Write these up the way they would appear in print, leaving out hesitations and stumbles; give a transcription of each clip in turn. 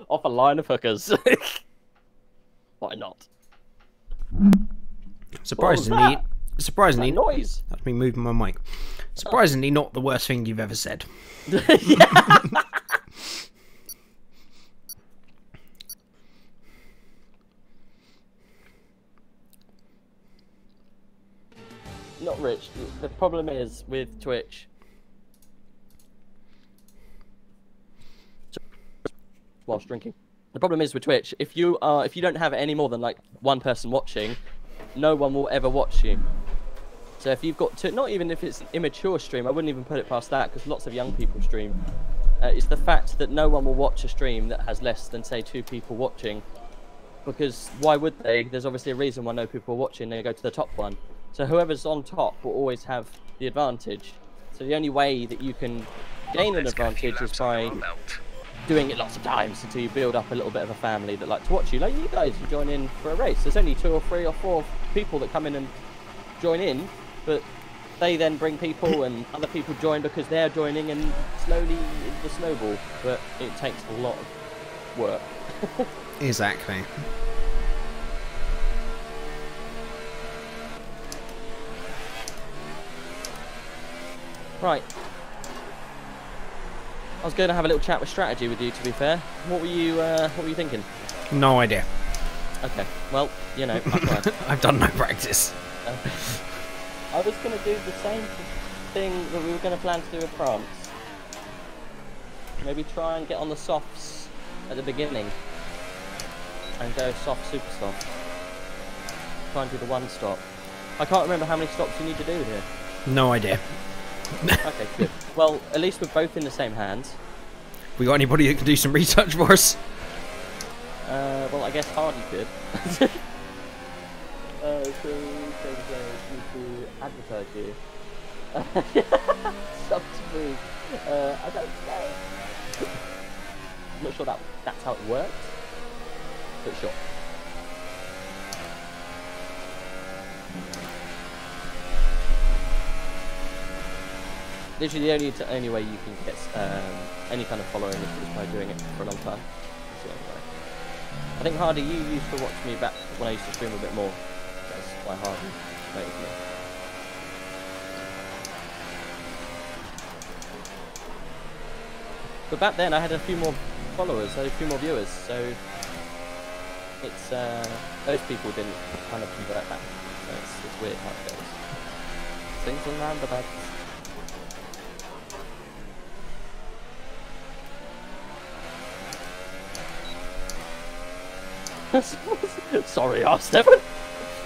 off a line of hookers. Why not? Surprisingly, That noise. that's me moving my mic. Surprisingly, not the worst thing you've ever said. Yeah. Not rich. The problem is with Twitch. Whilst drinking. The problem is with Twitch, if you don't have any more than like one person watching, no one will ever watch you. So if you've got two, not even if it's an immature stream, I wouldn't even put it past that because lots of young people stream. It's the fact that no one will watch a stream that has less than say 2 people watching, because why would they? There's obviously a reason why no people are watching. They go to the top one. So whoever's on top will always have the advantage. So the only way that you can gain an advantage is by doing it lots of times until you build up a little bit of a family that like to watch you. Like you guys, you join in for a race. There's only 2 or 3 or 4 people that come in and join in, but they then bring people and other people join because they're joining, and slowly the snowball. But it takes a lot of work. Exactly. Right. I was going to have a little chat with strategy with you, to be fair. What were you thinking? No idea. Okay. Well, you know, I tried. I've done no practice. I was going to do the same thing that we were going to plan to do with France. Maybe try and get on the softs at the beginning. And go soft, super soft. Try and do the 1 stop. I can't remember how many stops you need to do here. No idea. Okay, good. Well, at least we're both in the same hands. We got anybody that can do some retouch for us? Well, I guess Hardy could. So need to advertise you. Sub to move. I don't know. I'm not sure that's how it works, but sure. Literally the only way you can get any kind of following is by doing it for a long time. That's the only way. I think Hardy, you used to watch me back when I used to stream a bit more. That's why Hardy noticed me. But back then I had a few more followers, I had a few more viewers, so it's those people didn't kind of convert back. So it's weird how it goes. Things and roundabouts. Sorry, R7.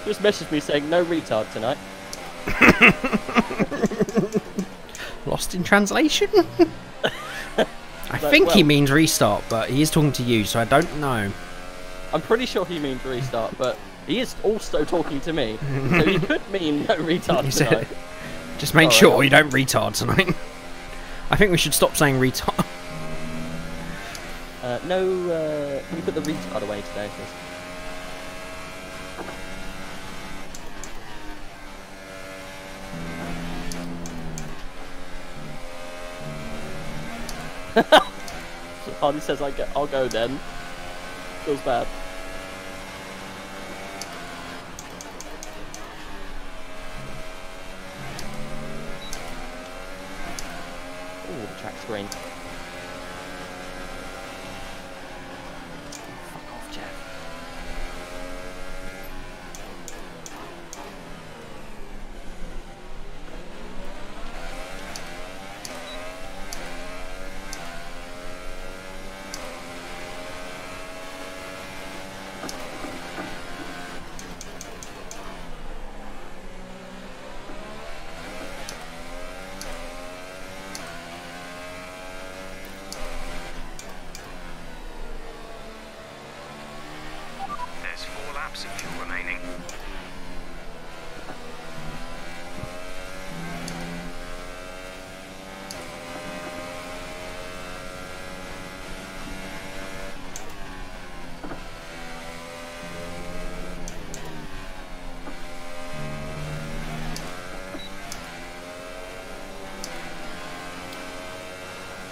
Just messaged me saying no retard tonight. Lost in translation? I think he means restart, but he is talking to you, so I don't know. I'm pretty sure he means restart, but he is also talking to me, so he could mean no retard tonight. Just make sure you don't retard tonight. I think we should stop saying retard. Can you put the retard away today, please? Hardy says I'll go then. Feels bad. Ooh, the track screen. Fuck off, Jeff. There's 4 laps of fuel remaining.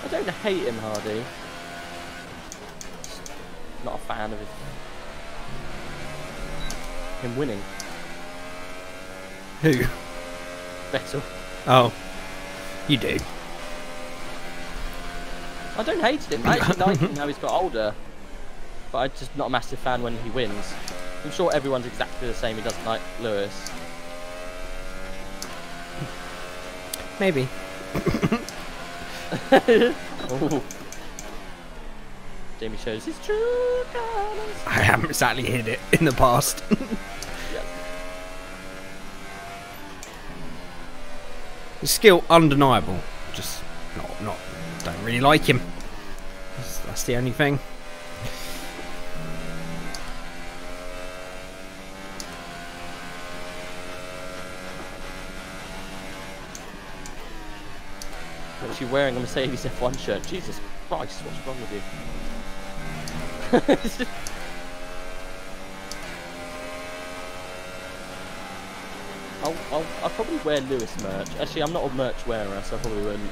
I don't hate him, Hardy. not a fan of him winning. Who? Vettel. Oh, you do. I don't hate him. I actually like him now he's got older. But I'm just not a massive fan when he wins. I'm sure everyone's exactly the same. He doesn't like Lewis. Maybe. Ooh. Jamie shows his true colours. I haven't exactly hit it in the past. Yeah. His skill undeniable. Just not. Don't really like him. That's the only thing. What is she wearing a Mercedes F1 shirt? Jesus Christ, what's wrong with you? I'll probably wear Lewis merch. Actually, I'm not a merch wearer, so I probably wouldn't.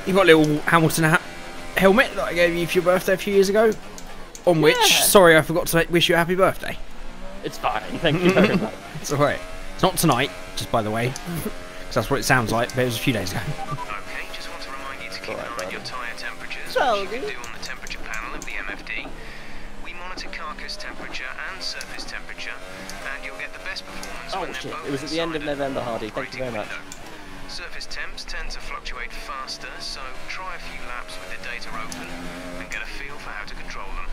You got a little Hamilton helmet that I gave you for your birthday a few years ago. On which, sorry, I forgot to wish you a happy birthday. It's fine, thank you very much. It's alright. It's not tonight, just by the way. Because that's what it sounds like, but it was a few days ago. Okay, just want to remind you to keep an eye on your tyre temperatures, So which you can do on the temperature panel of the MFD. We monitor carcass temperature and surface temperature, and you'll get the best performance Oh when they're shit, both it was at the end of inside November, Hardy. Thank you very operating much. window. Surface temps tend to fluctuate faster, so try a few laps with the data open and get a feel for how to control them.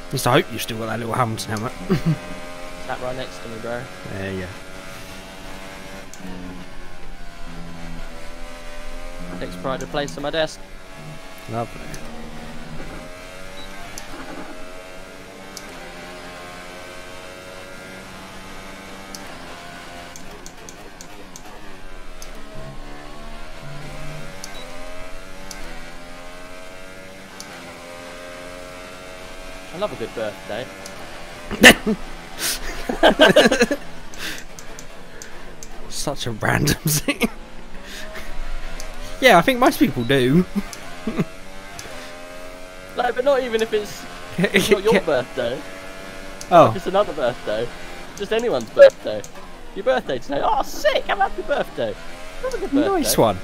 At least I hope you've still got that little Hamilton helmet. Sat right next to me, bro. Yeah. Takes pride of place on my desk. Lovely. I love a good birthday. Such a random thing. Yeah, I think most people do. Like, but not even if it's not your birthday. Oh. If it's another birthday. Just anyone's birthday. Your birthday today. Oh, sick! Have a happy birthday. Have a good birthday. Nice one.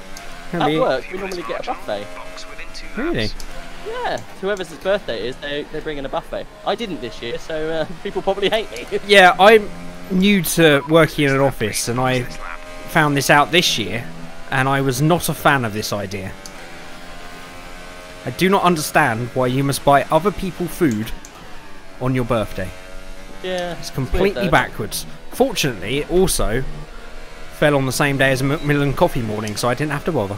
At work, we normally get a buffet. Box within 2 Really? laps. Yeah, whoever's birthday is, they bring in a buffet. I didn't this year, so people probably hate me. Yeah, I'm new to working in an office, and I This lap. found this out this year, and I was not a fan of this idea. I do not understand why you must buy other people food on your birthday. Yeah, It's weird completely though. backwards. Fortunately, it also fell on the same day as a Macmillan coffee morning, so I didn't have to bother.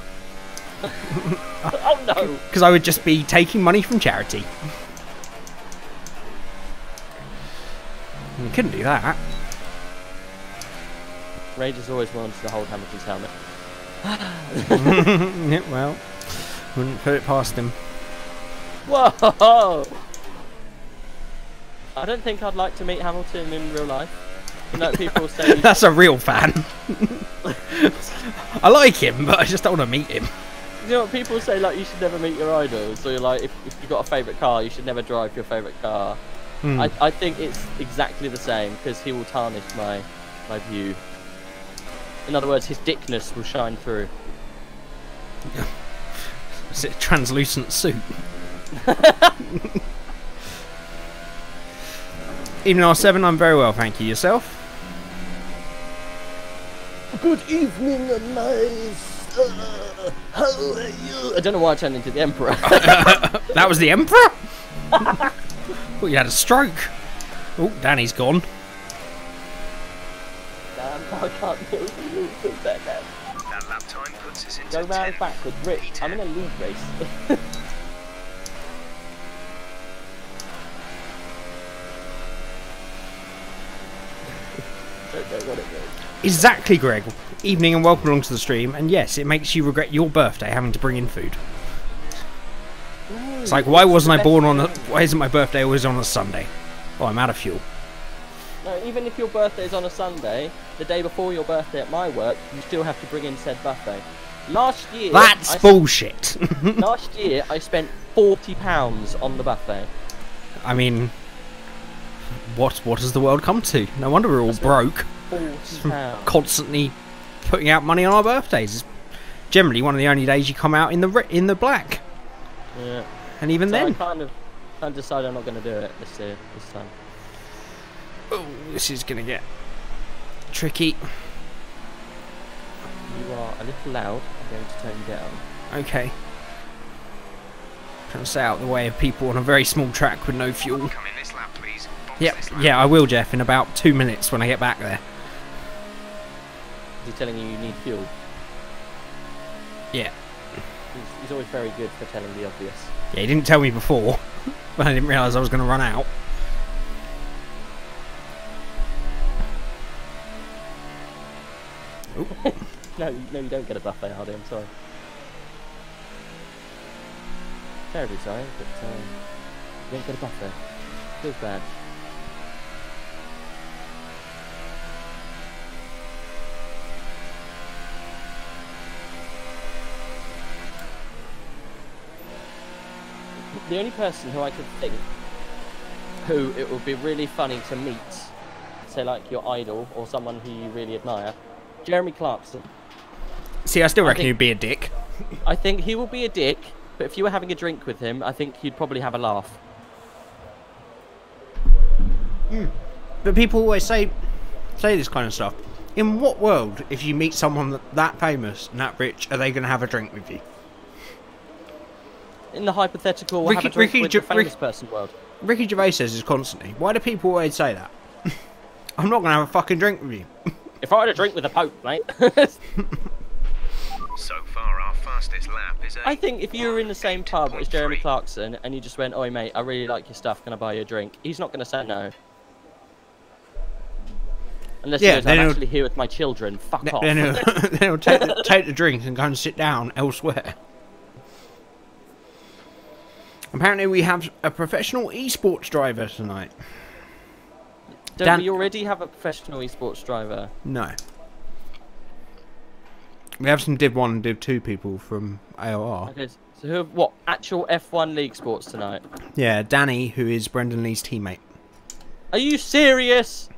Oh no! Because I would just be taking money from charity. You couldn't do that. Rage has always wanted to hold Hamilton's helmet. Yeah, well, wouldn't put it past him. Whoa! I don't think I'd like to meet Hamilton in real life. You know, people say. That's a real fan. I like him, but I just don't want to meet him. You know what people say? Like, you should never meet your idols. So you're like, if you've got a favourite car, you should never drive your favourite car. I think it's exactly the same because he will tarnish my view. In other words, his dickness will shine through. Is it a translucent suit? Evening R7, I'm very well, thank you. Yourself? Good evening, nice. How are you? I don't know why I turned into the Emperor. That was the Emperor? Thought you had a stroke. Oh, Danny's gone. Damn, I can't deal with that now. That lap time puts us into Go round 10th. backwards, Rich. I'm in a lead race. Don't know what it is. Exactly, Greg. Evening and welcome along to the stream. And yes, it makes you regret your birthday having to bring in food. It's like, why wasn't I born on a... Why isn't my birthday always on a Sunday? Oh, I'm out of fuel. No, even if your birthday's on a Sunday, the day before your birthday at my work, you still have to bring in said buffet. Last year... That's bullshit. Last year, I spent £40 on the buffet. I mean, what has the world come to? No wonder we're all broke. £40. Constantly putting out money on our birthdays. It's generally one of the only days you come out in the black. Yeah. And even so then... I kind of decided I'm not going to do it this time. Oh, this is going to get tricky. You are a little loud. I'm going to turn you down. Okay. Trying to stay out of the way of people on a very small track with no fuel. Come in this lap, please. Box Yep, this lap. yeah, I will, Jeff, in about 2 minutes when I get back there. Is he telling you need fuel? Yeah. He's always very good for telling the obvious. Yeah, he didn't tell me before, but I didn't realise I was going to run out. No, you don't get a buffet, Hardy, I'm sorry. Terribly sorry, but you don't get a buffet. Feels bad. The only person who I could think who it would be really funny to meet, say like your idol or someone who you really admire, Jeremy Clarkson. See, I still reckon he'd be a dick. I think he will be a dick, but if you were having a drink with him, I think you'd probably have a laugh. But people always say this kind of stuff. In what world, if you meet someone that famous and that rich, are they going to have a drink with you? In the hypothetical have a drink with the famous person world. Ricky Gervais says this constantly. Why do people always say that? I'm not going to have a fucking drink with you. If I had a drink with the Pope, mate. So far, our fastest lap is I think if you were in the same pub as Jeremy Clarkson and you just went, "Oi, mate, I really like your stuff. Can I buy you a drink?" He's not going to say no. Unless he goes, "I'm actually here with my children. Fuck off." Then he'll take the drink and go and sit down elsewhere. Apparently, we have a professional esports driver tonight. Don't we already have a professional esports driver? No. We have some Div 1 and Div 2 people from AOR. Okay, so who? What actual F1 League sports tonight? Yeah, Danny, who is Brendan Lee's teammate. Are you serious?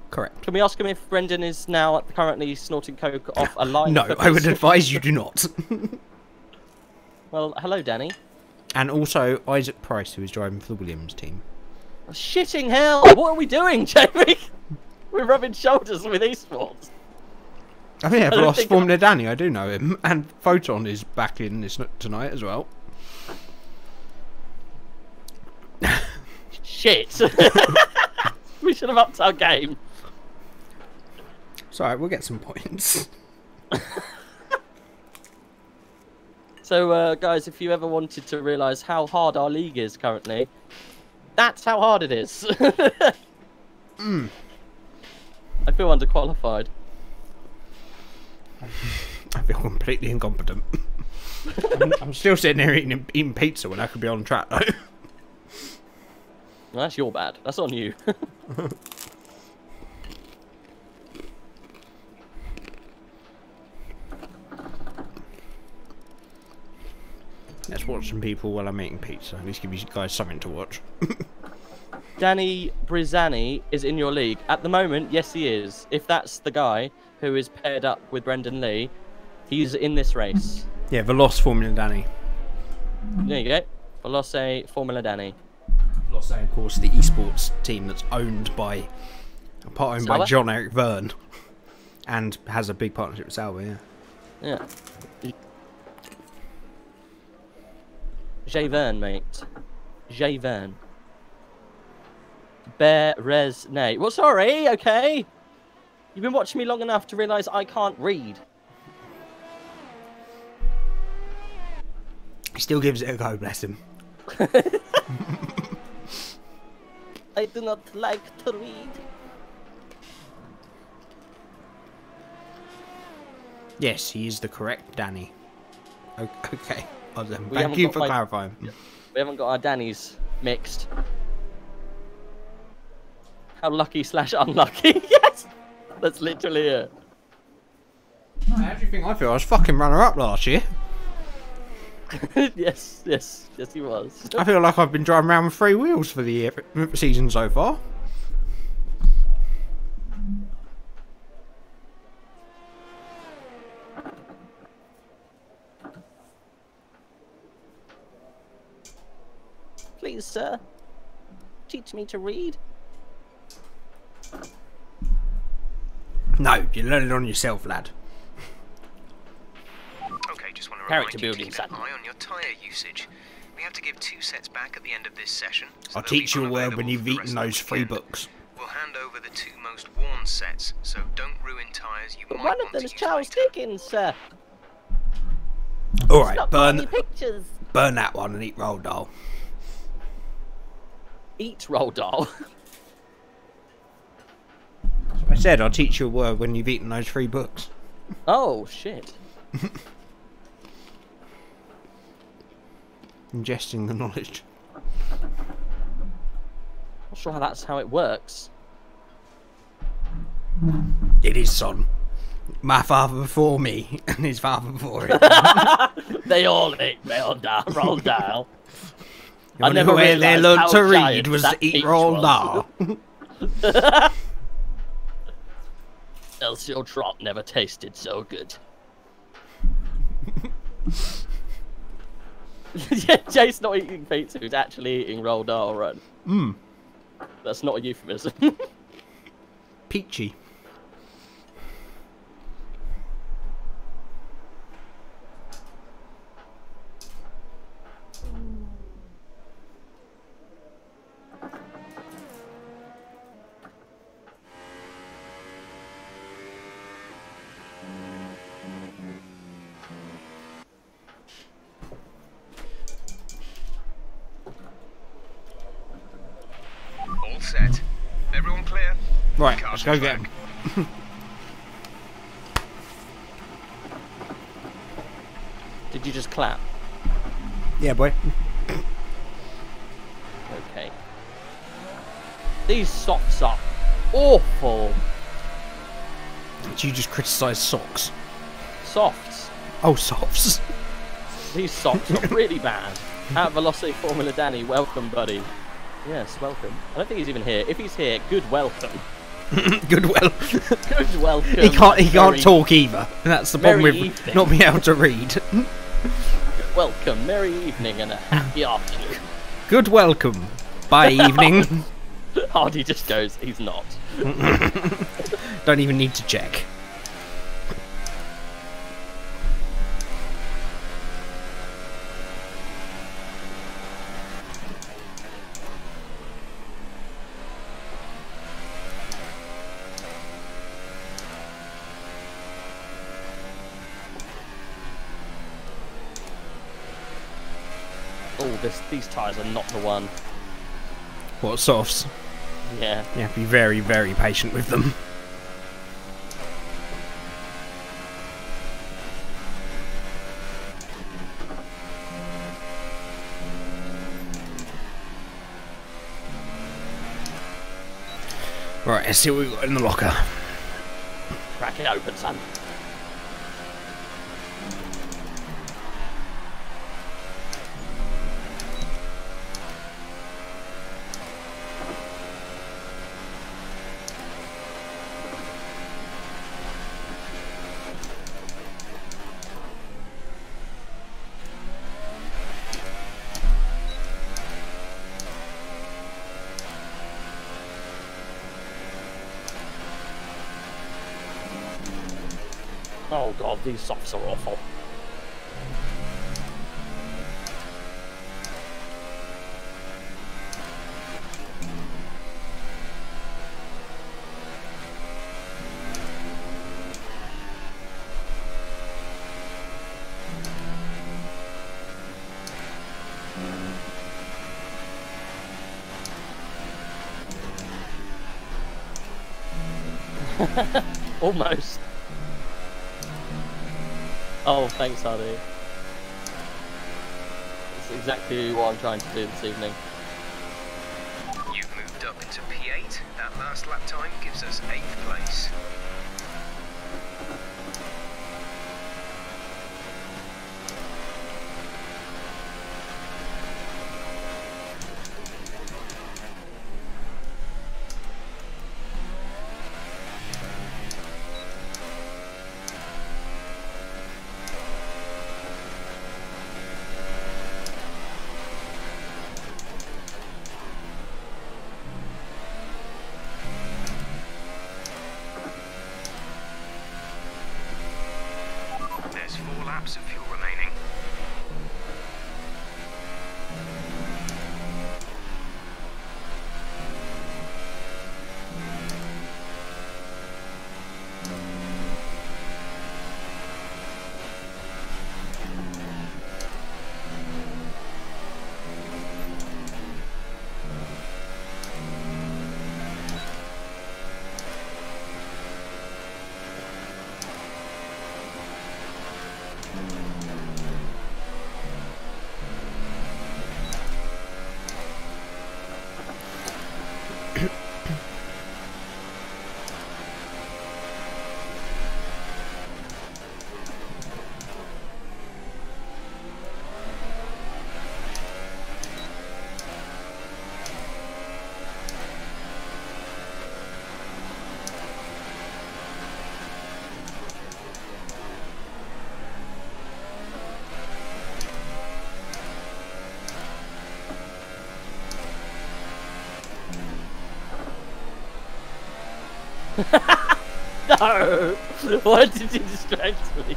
Correct. Can we ask him if Brendan is now currently snorting coke off a line? No, I would advise you do not. Well, hello, Danny. And also Isaac Price, who is driving for the Williams team. Shitting hell! What are we doing, Jamie? We're rubbing shoulders with esports. Oh yeah, but lost Formula Danny, I do know him. And Photon is back in this tonight as well. Shit! We should have upped our game. It's alright, we'll get some points. So, guys, if you ever wanted to realise how hard our league is currently, that's how hard it is. I feel underqualified. I feel completely incompetent. I'm still sitting here eating pizza when I could be on track, though. Well, that's your bad. That's on you. Let's watch some people while I'm eating pizza. At least give you guys something to watch. Danny Brizzani is in your league. At the moment, yes, he is. If that's the guy who is paired up with Brendan Lee, he's in this race. Yeah, Veloce Formula Danny. There you go. Veloce Formula Danny. Veloce, of course, the esports team that's owned by John Eric Verne. And has a big partnership with Sauber, yeah. Yeah. Jay Verne, mate. Jay Verne. Bear Res Nay. Well, sorry, okay. You've been watching me long enough to realise I can't read. He still gives it a go, bless him. I do not like to read. Yes, he is the correct Danny. Okay. We Thank you for clarifying. We haven't got our Dannies mixed. How lucky / unlucky. Yes! That's literally it. How do you think I feel? I was fucking runner-up last year. Yes, he was. I feel like I've been driving around with 3 wheels for the year, season so far. Please, sir, teach me to read. No, you learn it on yourself, lad. Okay, just want to Character remind you to building, keep son. an eye on your tyre usage. We have to give 2 sets back at the end of this session. So I'll they'll be teach you a word when unavailable you've for the eaten rest of the those 3 weekend. books. We'll hand over the 2 most worn sets, so don't ruin tyres you But might one want of them to is use Charles later. Dickens, sir. Alright, Not got any burn pictures. that one and eat roll doll. Eat Roald Dahl. I said I'll teach you a word when you've eaten those 3 books. Oh, shit. Ingesting the knowledge. Not sure that's how it works. It is, son. My father before me, and his father before him. They all ate Roald Dahl. The only way they learned to read was to eat Roald Dahl. Else your trot never tasted so good. Yeah, Jay's not eating pizza, he's actually eating Roald Dahl Run. Mmm. That's not a euphemism. Peachy. All set. Everyone clear? Right, Cars let's go in get back. him. Did you just clap? Yeah, boy. Okay. These socks are awful. Did you just criticise socks? Softs. Oh, softs. These socks are really bad. At Velocity Formula Danny, welcome, buddy. Yes, welcome. I don't think he's even here. If he's here, good welcome. Good well. Good welcome. He can't Merry- talk either. That's the problem Merry with evening. not being able to read. Welcome, merry evening and a happy afternoon. Good welcome. Bye evening. Hardy just goes, he's not. Don't even need to check. Oh, these tyres are not the one. What, softs? Yeah. Yeah, be very, very patient with them. Right, let's see what we've got in the locker. Crack it open, son. Oh god, these softs are awful. Almost. Oh, thanks, Hardy. That's exactly what I'm trying to do this evening. You've moved up into P8. That last lap time gives us 8th place. laps of fuel remaining. No! Why did you distract me?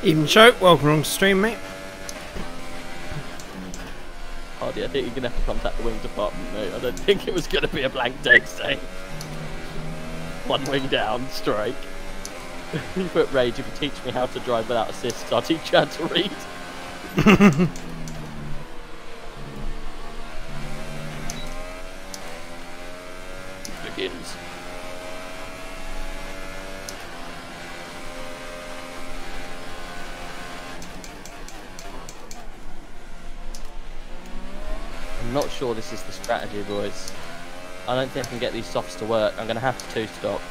Even choke, welcome along to stream, mate. Hardy, I think you're gonna have to contact the wing department, mate. I don't think it was gonna be a blank day stay. One wing down, strike. You put rage, if you teach me how to drive without assists, I'll teach you how to read. Begins. I'm not sure this is the strategy, boys. I don't think I can get these softs to work. I'm going to have to two-stop.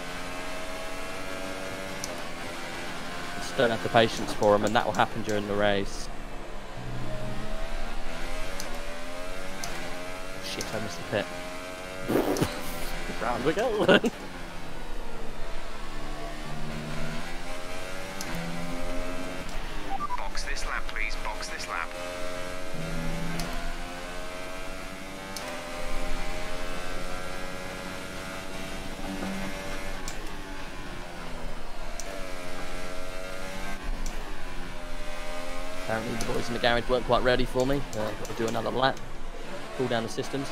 Just don't have the patience for them, and that will happen during the race. Shit, I missed the pit. Round we go. Box this lap, please. Box this lap. Apparently the boys in the garage weren't quite ready for me. Got to do another lap. Cool down the systems.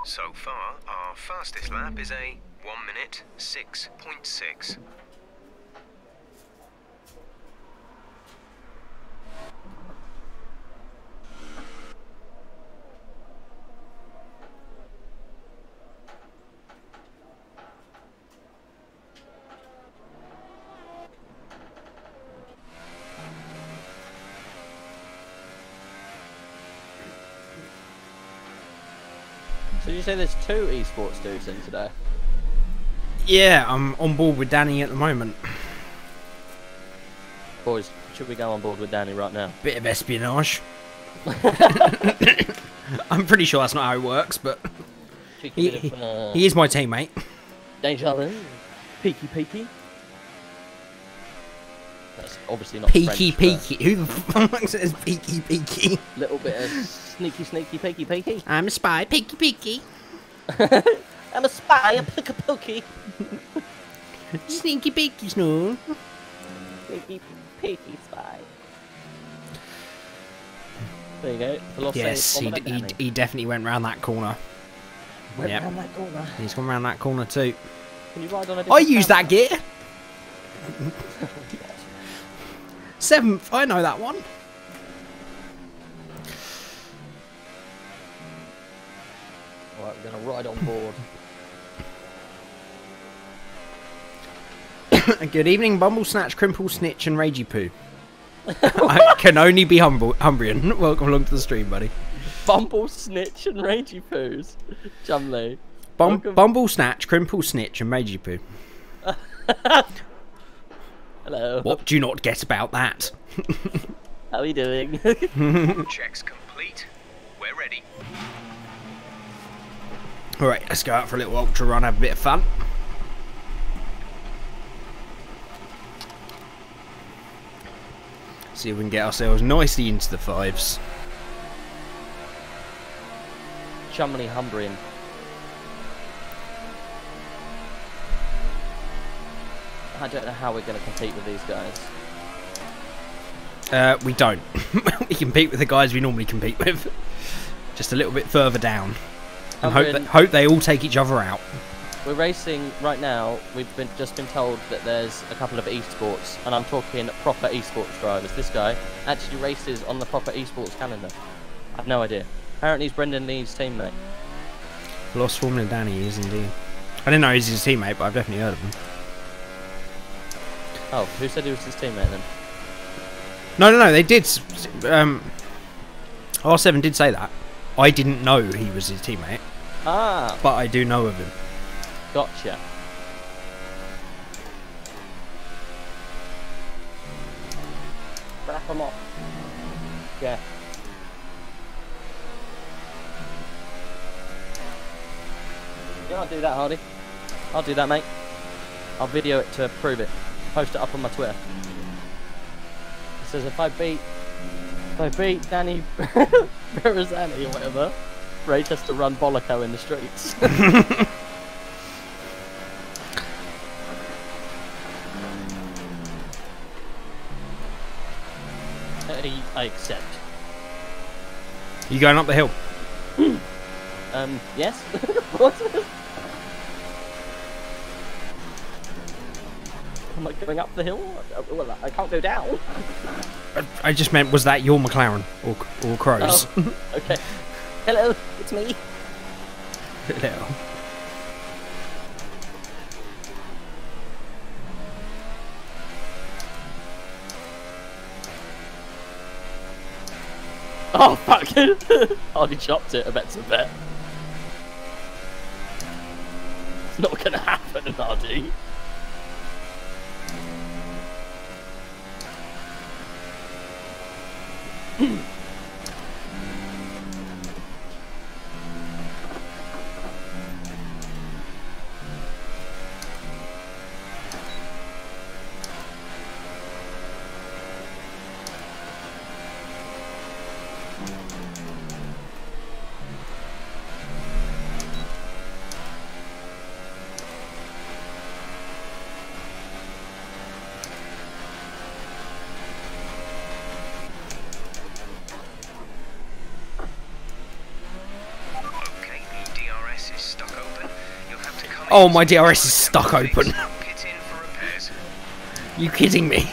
So far, our fastest lap is a 1 minute 6.6. So you say there's 2 esports dudes in today? Yeah, I'm on board with Danny at the moment. Boys, should we go on board with Danny right now? Bit of espionage. I'm pretty sure that's not how it works, but he is my teammate. Deja vu. Peeky peeky. That's obviously not Peeky French, peeky. Who the fuck says peeky peeky? little bit of sneaky sneaky peeky peeky. I'm a spy. Peeky peeky. I'm a spy, a pick a pokey. Sneaky peeky snow. Peeky peeky spy. There you go. Velocity Yes, bomber Danny. he definitely went round that corner. Went Yep. round that corner. He's gone round that corner too. Can you ride on a I different use camera? that gear. 7th, I know that one. I'm gonna ride on board. Good evening, Bumble Snatch, Crimple Snitch, and Ragey Poo. I can only be Humbrian. Welcome along to the stream, buddy. Bumble Snitch and Ragey Poos. Chumley. Bumble Snatch, Crimple Snitch, and Ragey Poo. Hello. What do you not get about that? How are you doing? Checks complete. We're ready. Alright, let's go out for a little ultra run, have a bit of fun. See if we can get ourselves nicely into the fives. Chumley Humbrian. I don't know how we're going to compete with these guys. We don't. We compete with the guys we normally compete with. Just a little bit further down. And hope they all take each other out. We're racing right now. We've just been told that there's a couple of esports, and I'm talking proper esports drivers. This guy actually races on the proper esports calendar. I have no idea. Apparently he's Brendan Lee's teammate. Lost Formula Danny is indeed. I didn't know he was his teammate, but I've definitely heard of him. Oh, who said he was his teammate then? No, they did. R7 did say that. I didn't know he was his teammate. Ah. But I do know of him. Gotcha. Wrap him up. Yeah. Yeah, I'll do that, Hardy. I'll do that, mate. I'll video it to prove it. Post it up on my Twitter. It says if I beat Danny Berezani or whatever, Rage has to run Bollico in the streets. I accept. You going up the hill? Yes? What? Am I going up the hill? Well, I can't go down. I just meant, was that your McLaren or Crow's? Oh, okay. Hello, it's me. Hello. Oh, fuck it. Hardy chopped it, I bet's a bet. It's not gonna happen, Hardy. Oh, my DRS is stuck open. You kidding me?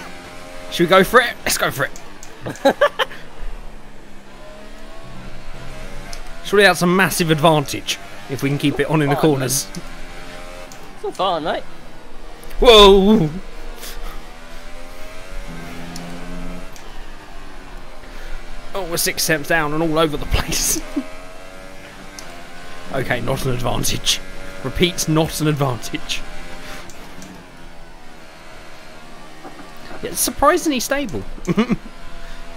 Should we go for it? Let's go for it. Surely that's a massive advantage if we can keep it on in the corners. It's all fine, mate. Whoa! Oh, we're 6 steps down and all over the place. Okay, not an advantage. Repeat, not an advantage. Yeah, it's surprisingly stable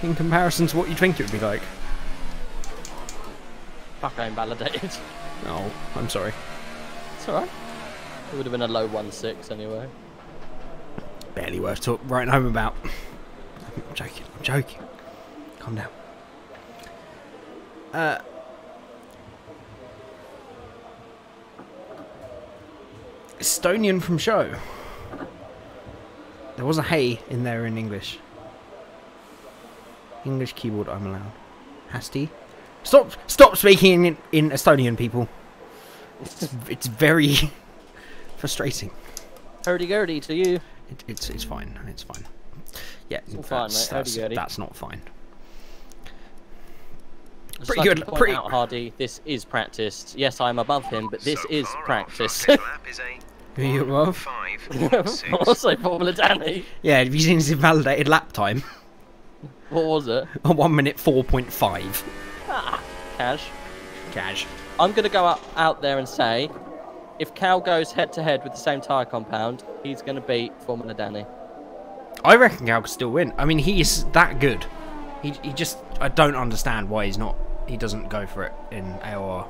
in comparison to what you'd think it would be like. Fuck, I invalidated. Oh, I'm sorry. It's alright. It would have been a low 1-6 anyway. Barely worth writing home about. I'm joking, I'm joking. Calm down. Estonian from show. There was a hey in there in English. English keyboard I'm allowed. Hasty. Stop speaking in Estonian, people. It's very frustrating. Hurdy-gurdy to you. It's fine. It's fine. Yeah, It's all fine, mate. Hurdy-gurdy. That's not fine. Just Pretty like good. to point Pretty. out, Hardy, this is practiced. Yes, I'm above him, but this So is far, our practice. fastest lap is a Who are you above? 1:05.6. Also, Formula Danny. Yeah, have you seen his invalidated lap time? What was it? 1 minute 4.5. Cash. Cash. I'm going to go out there and say, if Cal goes head-to-head with the same tyre compound, he's going to beat Formula Danny. I reckon Cal could still win. I mean, he is that good. He just... I don't understand why he doesn't go for it in AOR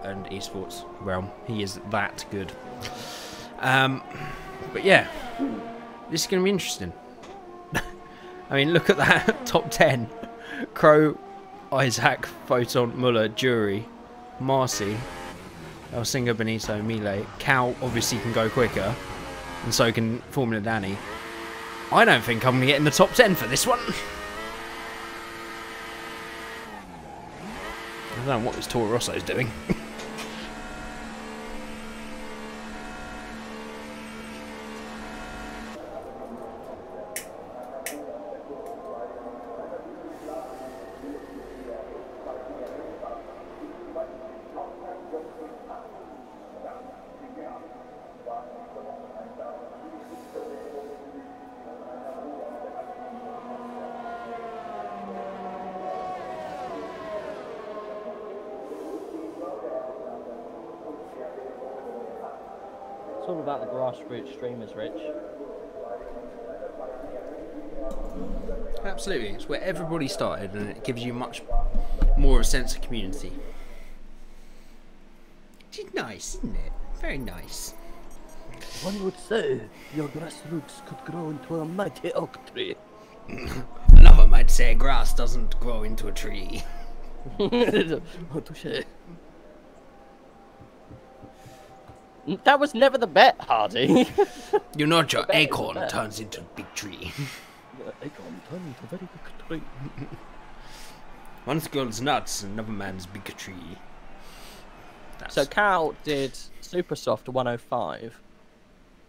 and esports realm. He is that good. But yeah, this is going to be interesting. I mean, look at that top 10. Crow, Isaac, Photon, Muller, Jury, Marcy, Elsinga, Benito, Miele. Cal obviously can go quicker, and so can Formula Danny. I don't think I'm going to get in the top 10 for this one. I don't know what this Toro Rosso is doing. It's all about the grassroots streamers, Rich. Absolutely, it's where everybody started, and it gives you much more of a sense of community. It's nice, isn't it? Very nice. One would say your grassroots could grow into a mighty oak tree. Another might say grass doesn't grow into a tree. Oh, touché. That was never the bet, Hardy. You know, your bet is acorn the bet. turns into a big tree. Acorn turned into a very big tree. One girl's nuts, another man's big tree. That's... So Cal did super soft 105.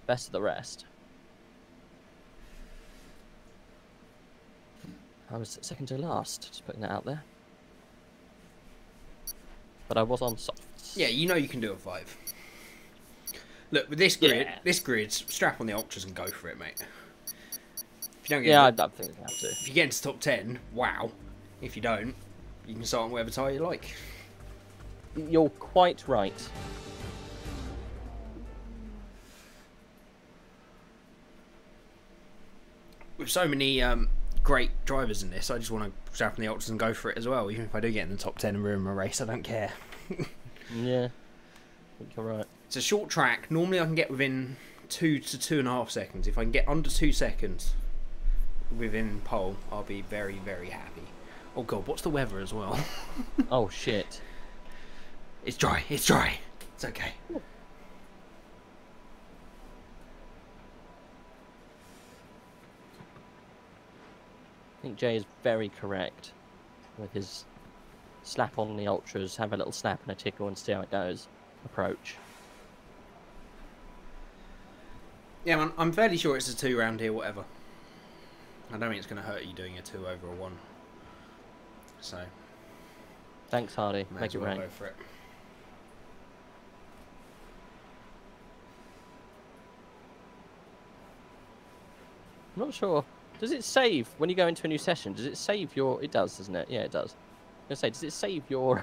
Best of the rest. I was second to last, just putting that out there. But I was on softs. Yeah, you know you can do a 5. Look, with this grid, strap on the ultras and go for it, mate. If you don't get I don't think we have to. if you get into top 10, wow. If you don't, you can start on whatever tire you like. You're quite right. With so many great drivers in this, I just want to strap on the ultras and go for it as well. Even if I do get in the top 10 and ruin my race, I don't care. Yeah, I think you're right. It's a short track. Normally I can get within 2 to 2.5 seconds. If I can get under 2 seconds within pole, I'll be very, very happy. Oh god, what's the weather as well? Oh shit. It's dry, it's dry. It's okay. I think Jay is very correct with his slap on the ultras, have a little snap and a tickle and see how it goes approach. Yeah, man, I'm fairly sure it's a 2 round here, whatever. I don't think it's going to hurt you doing a 2 over a 1. So, Thanks, Hardy. may Make as it well rank. go for it. I'm not sure. Does it save when you go into a new session? Does it save your? It does, doesn't it? Yeah, it does. I was gonna say, does it save your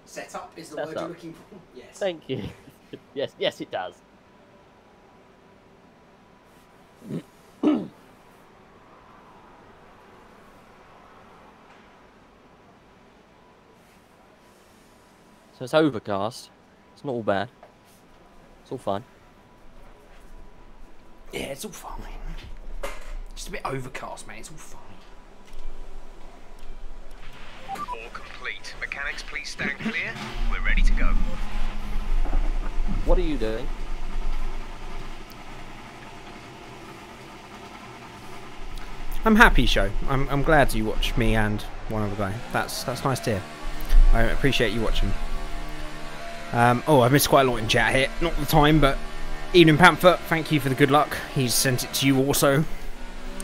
Setup is the word Setup. you're looking for? Yes. Thank you. Yes, it does. So it's overcast. It's not all bad. It's all fine. Yeah, it's all fine. Just a bit overcast, mate. It's all fine. All complete. Mechanics, please stand clear. We're ready to go. What are you doing? I'm happy, show. I'm glad you watch me and one other guy. That's nice to hear. I appreciate you watching. Oh, I missed quite a lot in chat here. Not the time, but Evening Panther, thank you for the good luck. He's sent it to you also.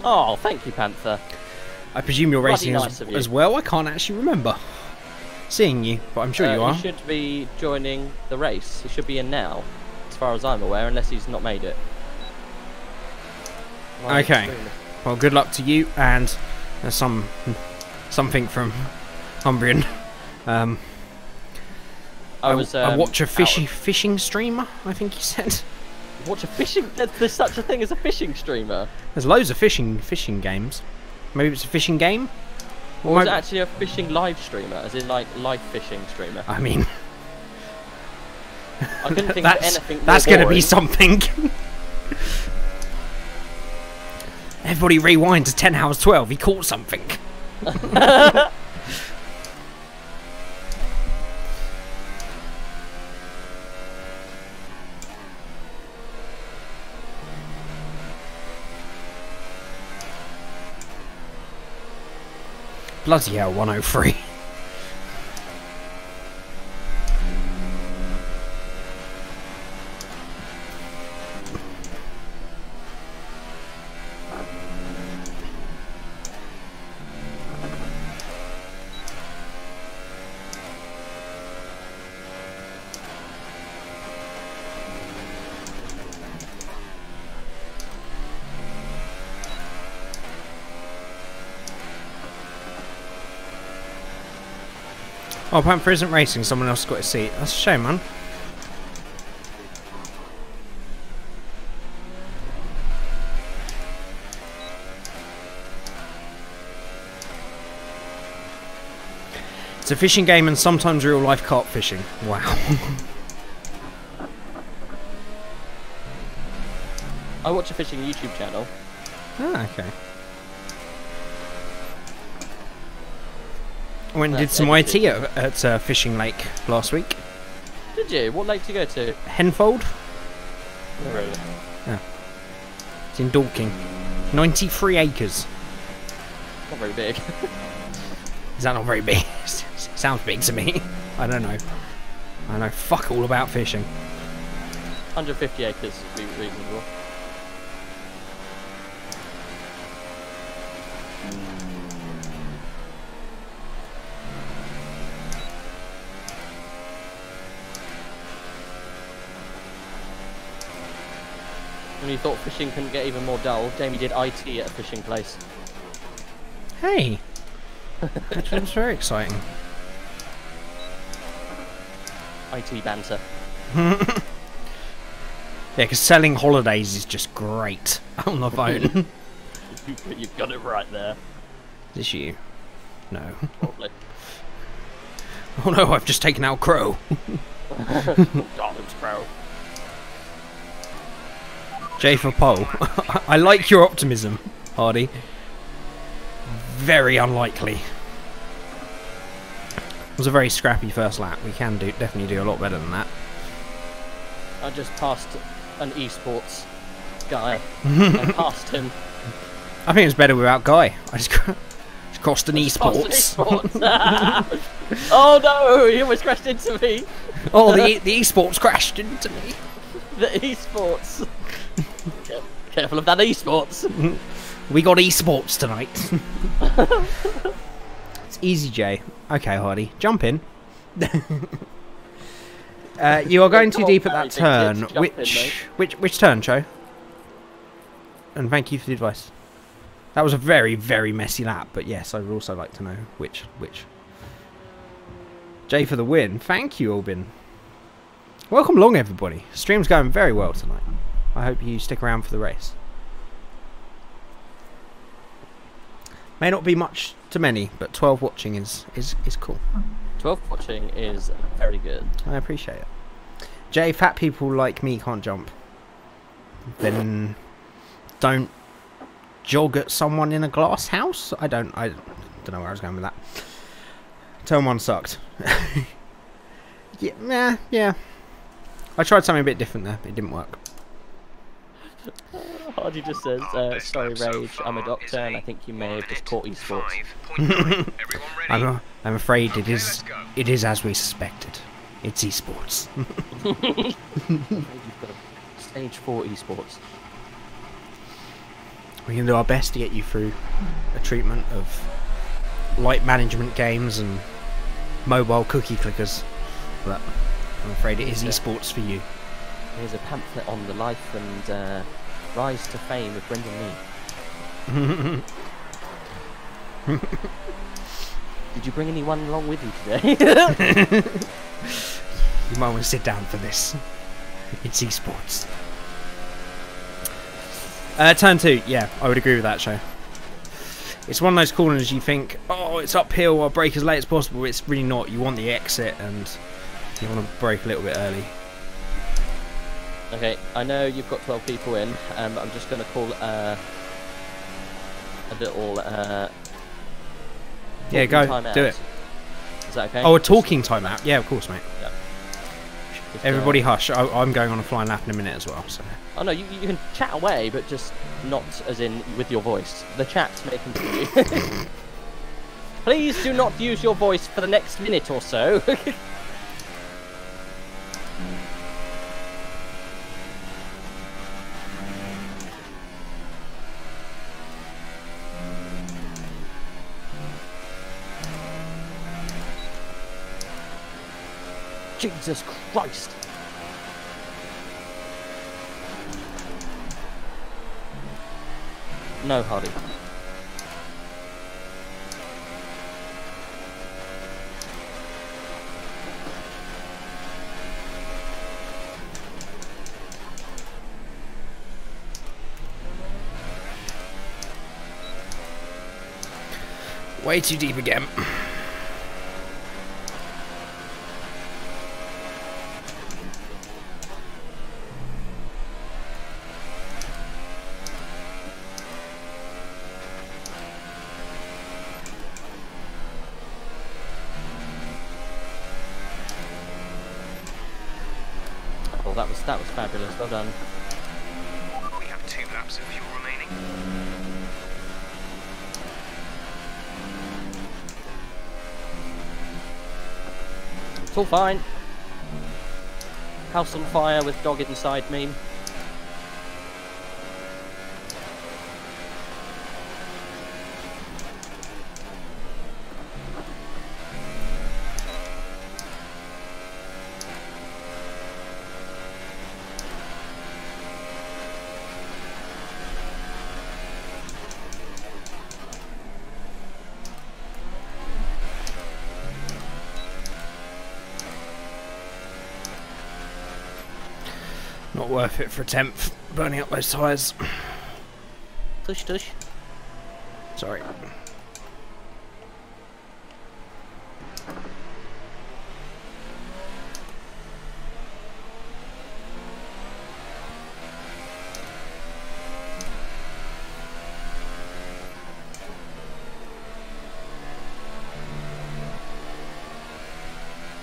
Oh, thank you, Panther. I presume you're Bloody racing nice of you. as well. I can't actually remember. seeing you, but I'm sure you are. He should be joining the race. He should be in now, as far as I'm aware, unless he's not made it. Okay. Well, good luck to you and something from Umbrian. I watch a fishing streamer, I think he said. Watch a fishing? There's such a thing as a fishing streamer. There's loads of fishing games. Maybe it's a fishing game? Or is it actually a fishing live streamer, as in like live fishing streamer? I mean, I couldn't think of anything more that's going to be boring. something. Everybody rewind to 10 hours 12. He caught something. Bloody hell, 103. Oh, Panther isn't racing, someone else got a seat. That's a shame, man. It's a fishing game and sometimes real life carp fishing. Wow. I watch a fishing YouTube channel. Ah, okay. I went and did some IT at a fishing lake last week. Did you? What lake did you go to? Henfold? Oh, really? Yeah. It's in Dorking. 93 acres. Not very big. Is that not very big? Sounds big to me. I don't know. I know fuck all about fishing. 150 acres would be reasonable. When you thought fishing couldn't get even more dull, Jamie did IT at a fishing place. Hey! That was very exciting. IT banter. Yeah, because selling holidays is just great on the phone. You've got it right there. Is this you? No. Probably. Oh no, I've just taken out Crow. God, it's Crow. J for Pole. I like your optimism, Hardy. Very unlikely. It was a very scrappy first lap. We can definitely do a lot better than that. I just passed an esports guy. I passed him. I think it was better without Guy. I just crossed an esports. Oh no! He almost crashed into me. Oh, the esports crashed into me. The esports. Careful of that esports. We got esports tonight. It's easy, Jay. Okay, Hardy, jump in. You are going too deep at that turn. Which turn, Cho? And thank you for the advice. That was a very, very messy lap, but yes, I would also like to know which. Jay for the win. Thank you, Albin. Welcome along, everybody. Stream's going very well tonight. I hope you stick around for the race. May not be much to many, but 12 watching is cool. 12 watching is very good. I appreciate it. Jay, fat people like me can't jump. Then don't jog at someone in a glass house? I don't know where I was going with that. Turn one sucked. Yeah. I tried something a bit different there. It didn't work. Hardy just says, sorry Rage, I'm a doctor and I think you may have just caught esports. I'm afraid it is as we suspected. It's esports. You've got a stage 4 esports. We can do our best to get you through a treatment of light management games and mobile cookie clickers. But I'm afraid it is esports for you. Here's a pamphlet on the life and rise to fame of Brendan Lee. Did you bring anyone along with you today? You might want to sit down for this. It's esports. Turn 2, yeah, I would agree with that, show. It's one of those corners you think, oh, it's uphill, I'll brake as late as possible. It's really not. You want the exit and you want to brake a little bit early. Okay, I know you've got 12 people in, but I'm just going to call a little... yeah, go, do it. Is that okay? Oh, a talking timeout? Yeah, of course, mate. Yeah. Just, Everybody hush. I'm going on a flying lap in a minute as well, so... Oh no, you can chat away, but just not as in with your voice. The chat may continue. Please do not use your voice for the next minute or so. Jesus Christ! No, Hardy. Way too deep again. That was fabulous. Well done. We have 2 laps of fuel remaining. It's all fine. House on fire with dog inside meme. Not worth it for a 10th, burning up those tyres. Tush tush. Sorry.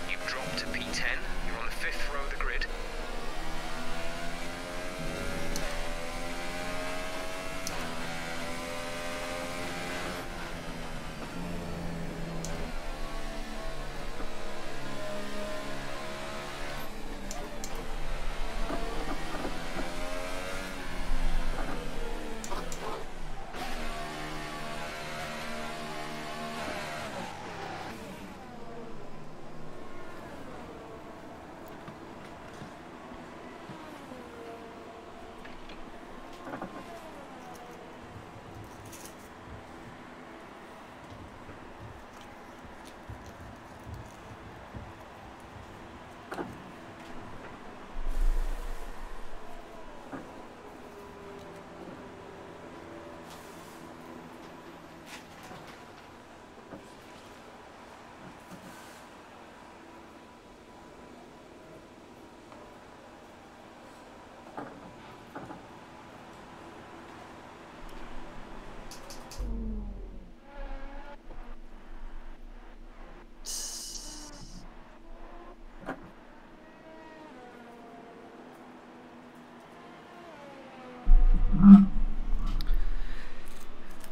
You've dropped to P10. You're on the 5th row of the grid.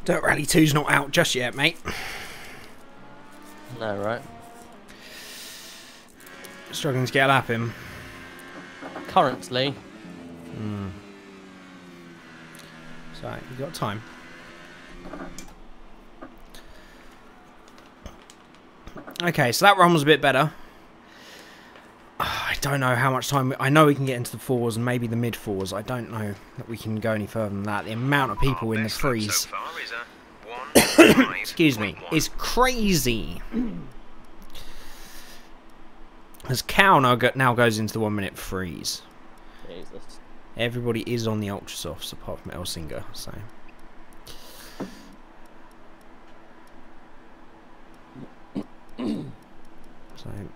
Dirt Rally 2's not out just yet, mate. No, right? Struggling to get a lap in. Currently. So, you've got time. Okay, so that run was a bit better. I don't know how much time... I know we can get into the 4s and maybe the mid-4s. I don't know that we can go any further than that. The amount of people in the freeze... excuse me, is crazy. As Cow now goes into the 1 minute freeze. Jesus. Everybody is on the ultra softs apart from Elsinger, so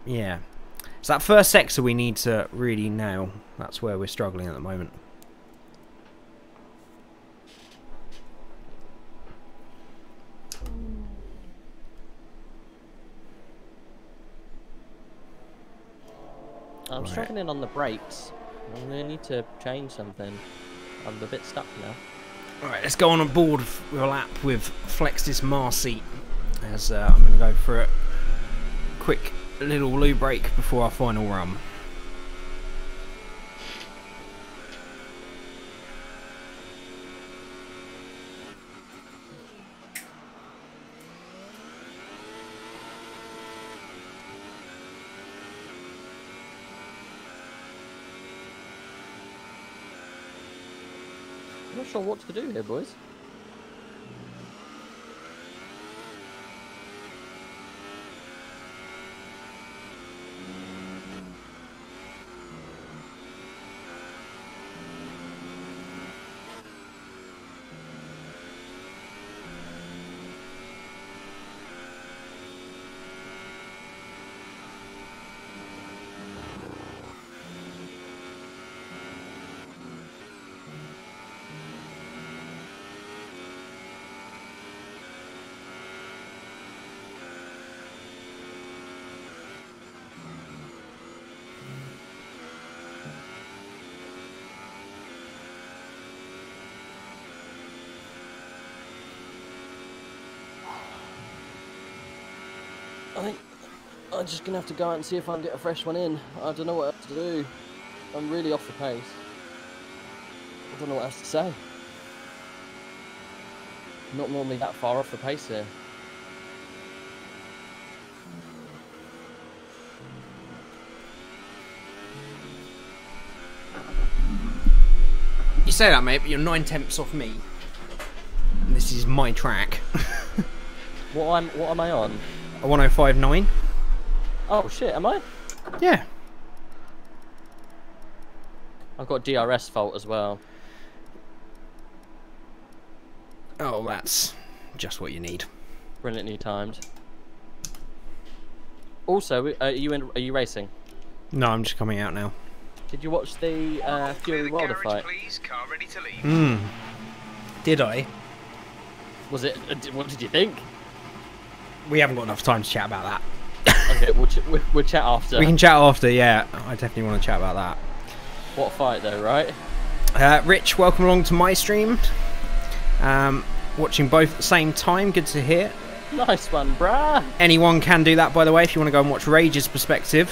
yeah. So that first sector we need to really nail. That's where we're struggling at the moment. I'm struggling on the brakes. I'm going to need to change something. I'm a bit stuck now. Alright, let's go on board with a lap with Flexis Marcy. As I'm going to go for a quick little loo break before our final run. I'm not sure what to do here, boys. I think I'm just going to have to go out and see if I can get a fresh one in. I don't know what else to do. I'm really off the pace. I don't know what else to say. I'm not normally that far off the pace here. You say that, mate, but you're 9/10 off me. And this is my track. What am I on? A 105.9. Oh shit, am I? Yeah. I've got DRS fault as well. Oh, that's just what you need. Brilliantly timed. Also, are you racing? No, I'm just coming out now. Did you watch the Fury Wilder fight? Did I? Was it? What did you think? We haven't got enough time to chat about that. Okay, we'll chat after. We can chat after, yeah. I definitely want to chat about that. What a fight though, right? Rich, welcome along to my stream. Watching both at the same time, good to hear. Nice one, brah. Anyone can do that, by the way, if you want to go and watch Rage's perspective.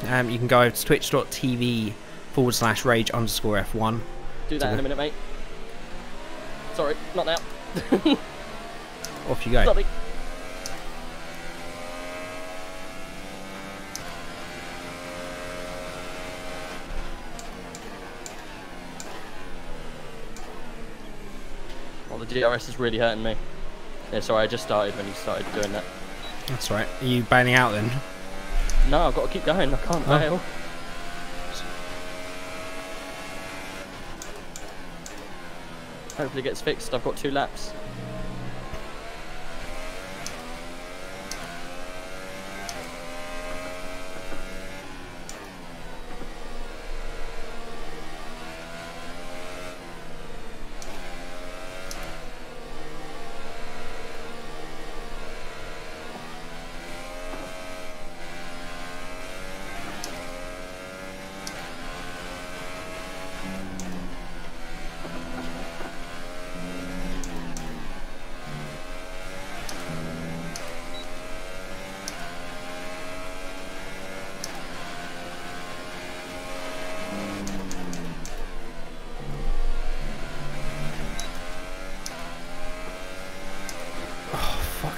You can go over to twitch.tv/rage_F1. Do that in a minute, mate. Sorry, not now. Off you go. Sorry. Well, the DRS is really hurting me. Yeah, sorry, I just started when you started doing that. That's right. Are you bailing out then? No, I've got to keep going. I can't bail. Hopefully it gets fixed. I've got 2 laps.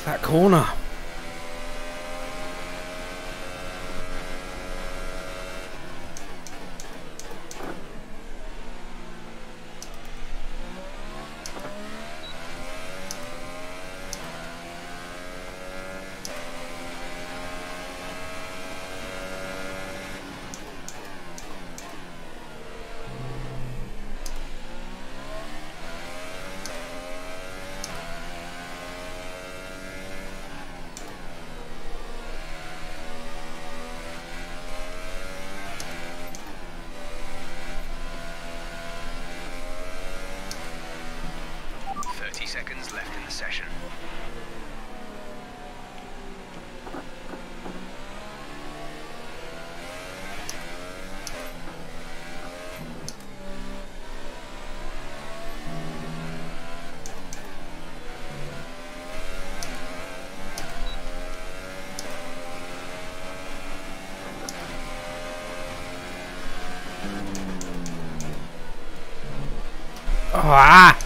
That corner. seconds left in the session. Ah!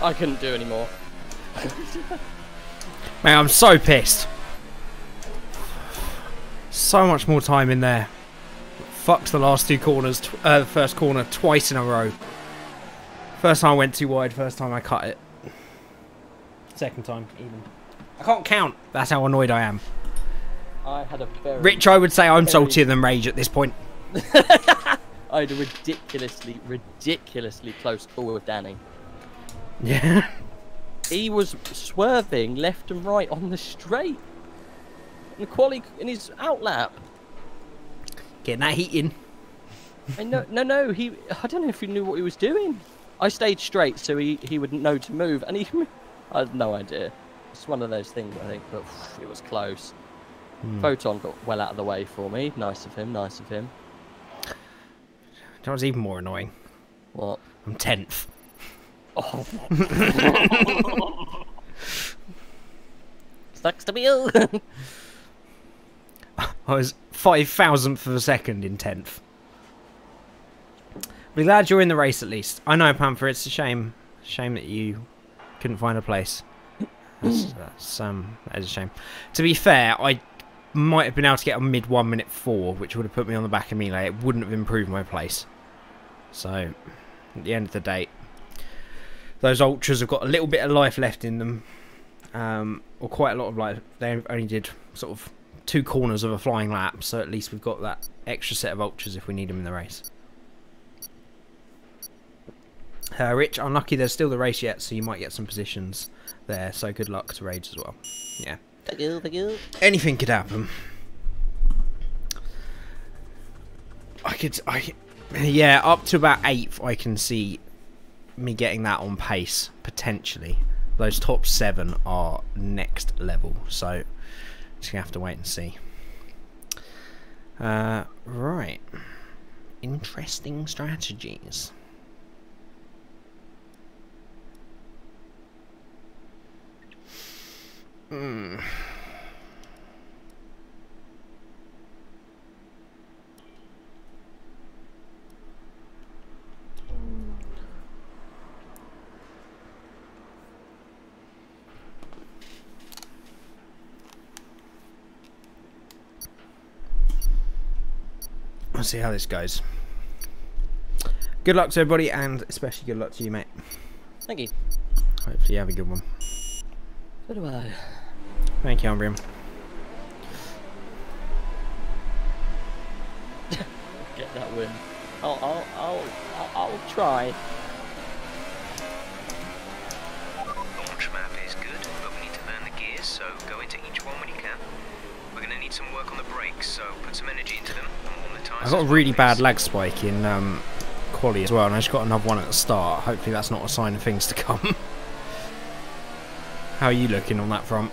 I couldn't do any more. Man, I'm so pissed. So much more time in there. Fucked the last two corners, the first corner twice in a row. First time I went too wide, first time I cut it. Second time, even. I can't count. That's how annoyed I am. I had a very... Rich, I would say I'm saltier than Rage at this point. I had a ridiculously close call with Danny. Yeah. He was swerving left and right on the straight. In the quali, in his outlap. Getting that heat in. I know, no, I don't know if he knew what he was doing. I stayed straight so he wouldn't know to move, and I had no idea. It's one of those things, I think, but it was close. Photon got well out of the way for me. Nice of him, nice of him. That was even more annoying. What? I'm 10th. Oh. Sucks to be you. I was 5,000th of a second in 10th. Be glad you're in the race at least. I know, Panther, it's a shame. Shame that you couldn't find a place. That is a shame. To be fair, I might have been able to get a mid 1 minute 4, which would have put me on the back of Melee. It wouldn't have improved my place. So, at the end of the day, those ultras have got a little bit of life left in them, or quite a lot of life. They only did sort of 2 corners of a flying lap, so at least we've got that extra set of ultras if we need them in the race. Rich, unlucky there's still the race yet, so you might get some positions there, so good luck to Rage as well. Yeah. Thank you. Anything could happen. Yeah, up to about 8th I can see me getting that on pace, potentially. Those top 7 are next level, so just gonna have to wait and see. Right. Interesting strategies. Let's see how this goes. Good luck to everybody, and especially good luck to you, mate. Thank you. Hopefully you have a good one. So do I. Thank you, Umbrium. Get that win. I'll try. Launch map is good, but we need to learn the gears, so go into each one when you can. We're going to need some work on the brakes, so put some energy into them and warm the tyres. I got a really bad lag spike in quali as well, and I just got another one at the start. Hopefully that's not a sign of things to come. How are you looking on that front?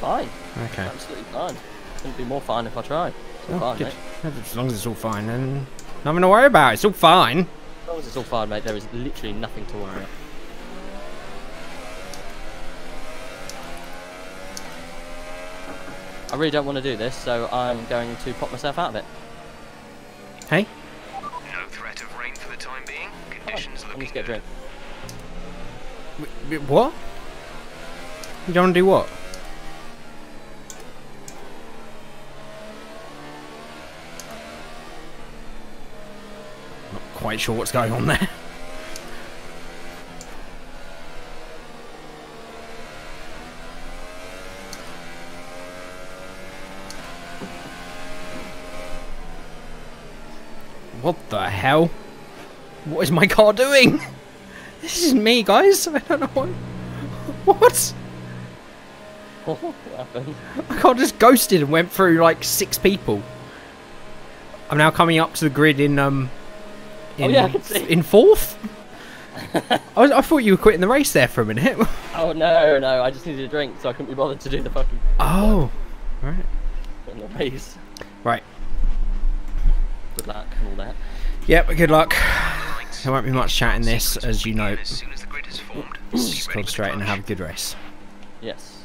Fine. Okay. Absolutely fine. Couldn't be more fine if I tried. It's all fine, good. mate. As long as it's all fine, then nothing to worry about. It's all fine. As long as it's all fine, mate, there is literally nothing to worry about. I really don't want to do this, so I'm going to pop myself out of it. Hey? No threat of rain for the time being. Conditions I looking need to get a drink. What? You don't want to do what? Not quite sure what's going on there. What the hell? What is my car doing? This isn't me, guys. I don't know what. What? What happened? My car just ghosted and went through like 6 people. I'm now coming up to the grid in yeah, I can see. in 4th. I thought you were quitting the race there for a minute. Oh no, I just needed a drink, so I couldn't be bothered to do the fucking. Oh, right. In the race. Right. Good luck and all that. Yep. Good luck. There won't be much chat in this, as you know. as soon as the grid is formed. Just concentrate and have a good race. Yes.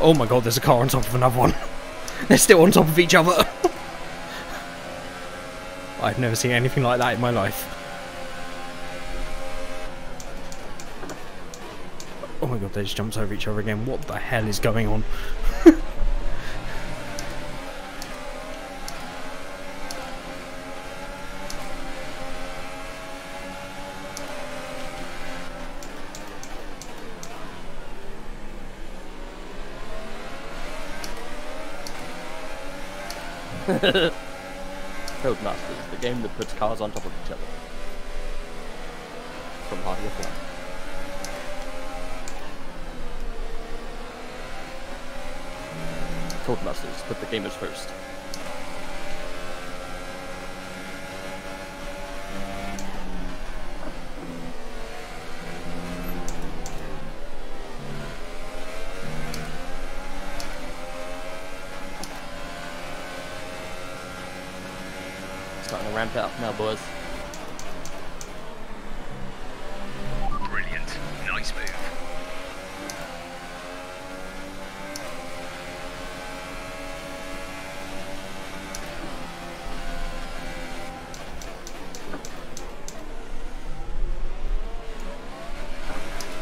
Oh my god, there's a car on top of another one. They're still on top of each other. I've never seen anything like that in my life. Oh my god, they just jumped over each other again. What the hell is going on? Codemasters, the game that puts cars on top of each other. From Hardware 4. Codemasters, put the gamers first. Starting to ramp it up now, boys. Brilliant. Nice move.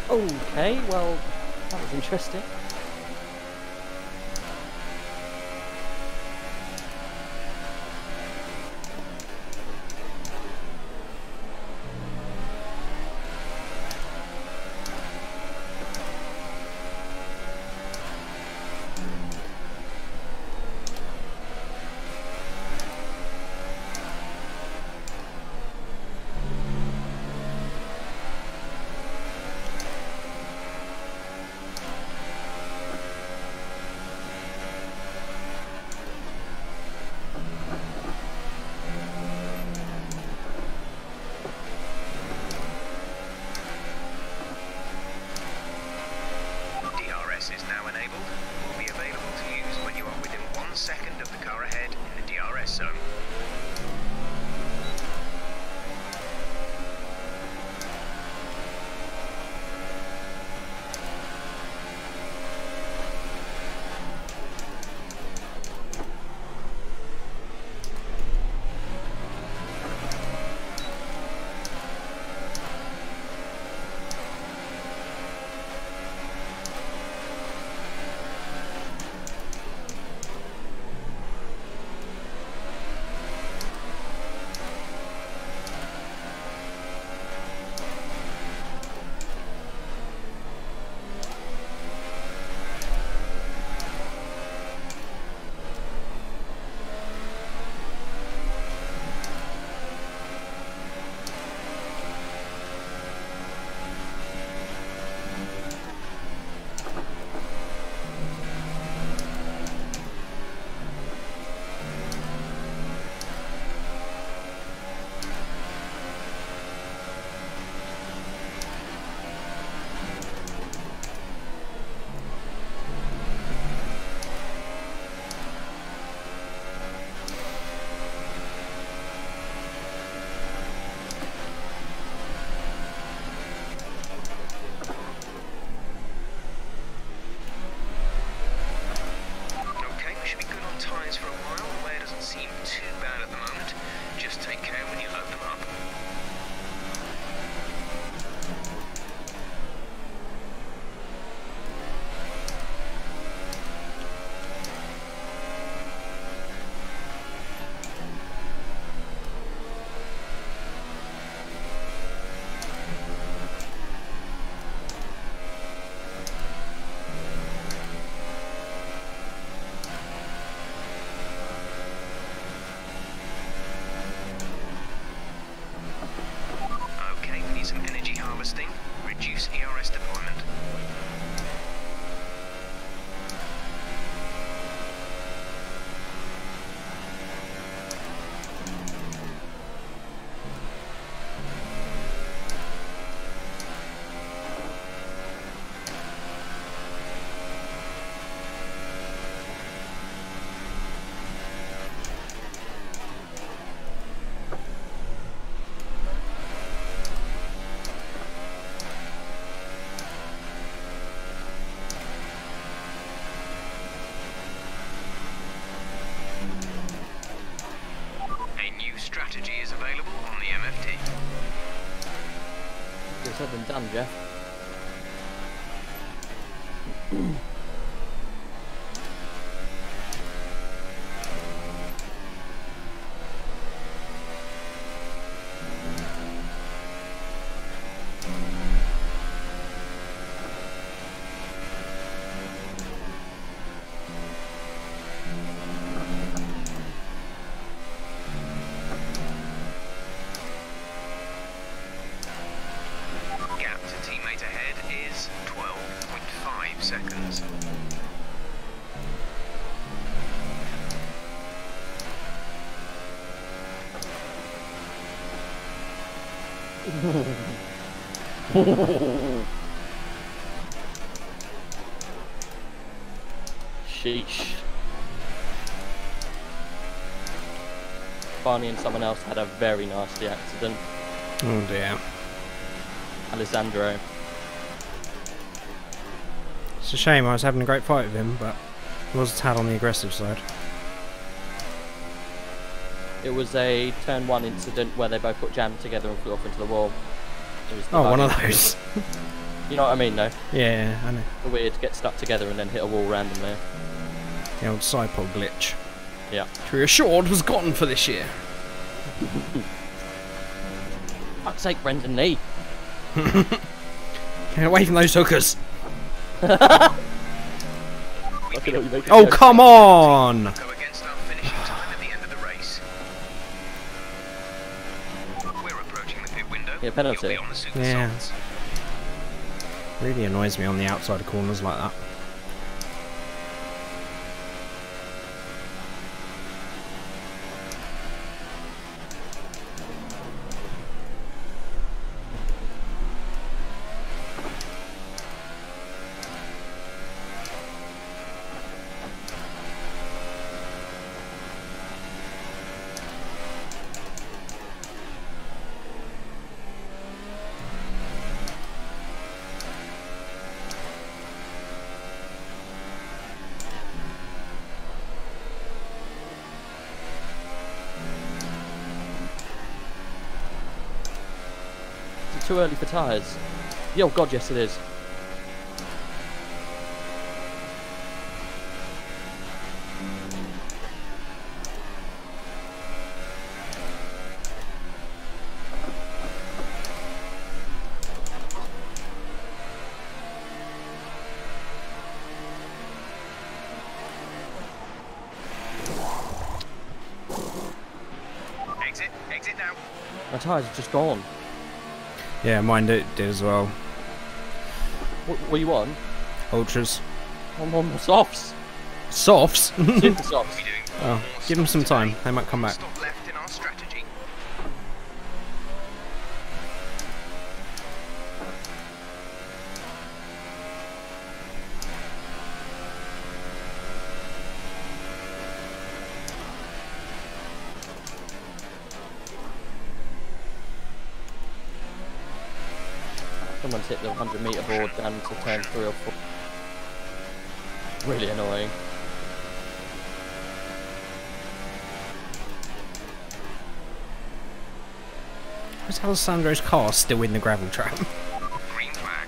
Okay, well, that was interesting. said than done, Jeff. Gap to teammate ahead is 12.5 seconds. Sheesh. Barney and someone else had a very nasty accident. Oh dear. Alessandro. It's a shame, I was having a great fight with him, but he was a tad on the aggressive side. It was a turn 1 incident where they both got jammed together and flew off into the wall. It was the Oh, one buggy. of those. You know what I mean, though? Yeah, I know. The weird get stuck together and then hit a wall randomly. The old sidepod glitch. Yeah. Which we were assured was gone for this year. Fuck's sake, Brendan Lee. Get away from those hookers. We've Look at been what you make Oh, it go. come on! go against our finishing time at the end of the race. We're approaching the pit window. Yeah, penalty. You'll be on the super Yeah. softs. Really annoys me on the outside of corners like that. Is it too early for tyres? Yeah, oh god, yes it is. Exit now. My tyres are just gone. Yeah, mine did as well. What are you on? Ultras. I'm on the softs. Softs? Super softs. We're doing Oh, more give them some stops time. today. They might come back. Stop left in our strategy. Someone's hit the 100-metre board down to turn 3 or 4. Really annoying. Where's Alessandro's car still in the gravel trap? Green flag.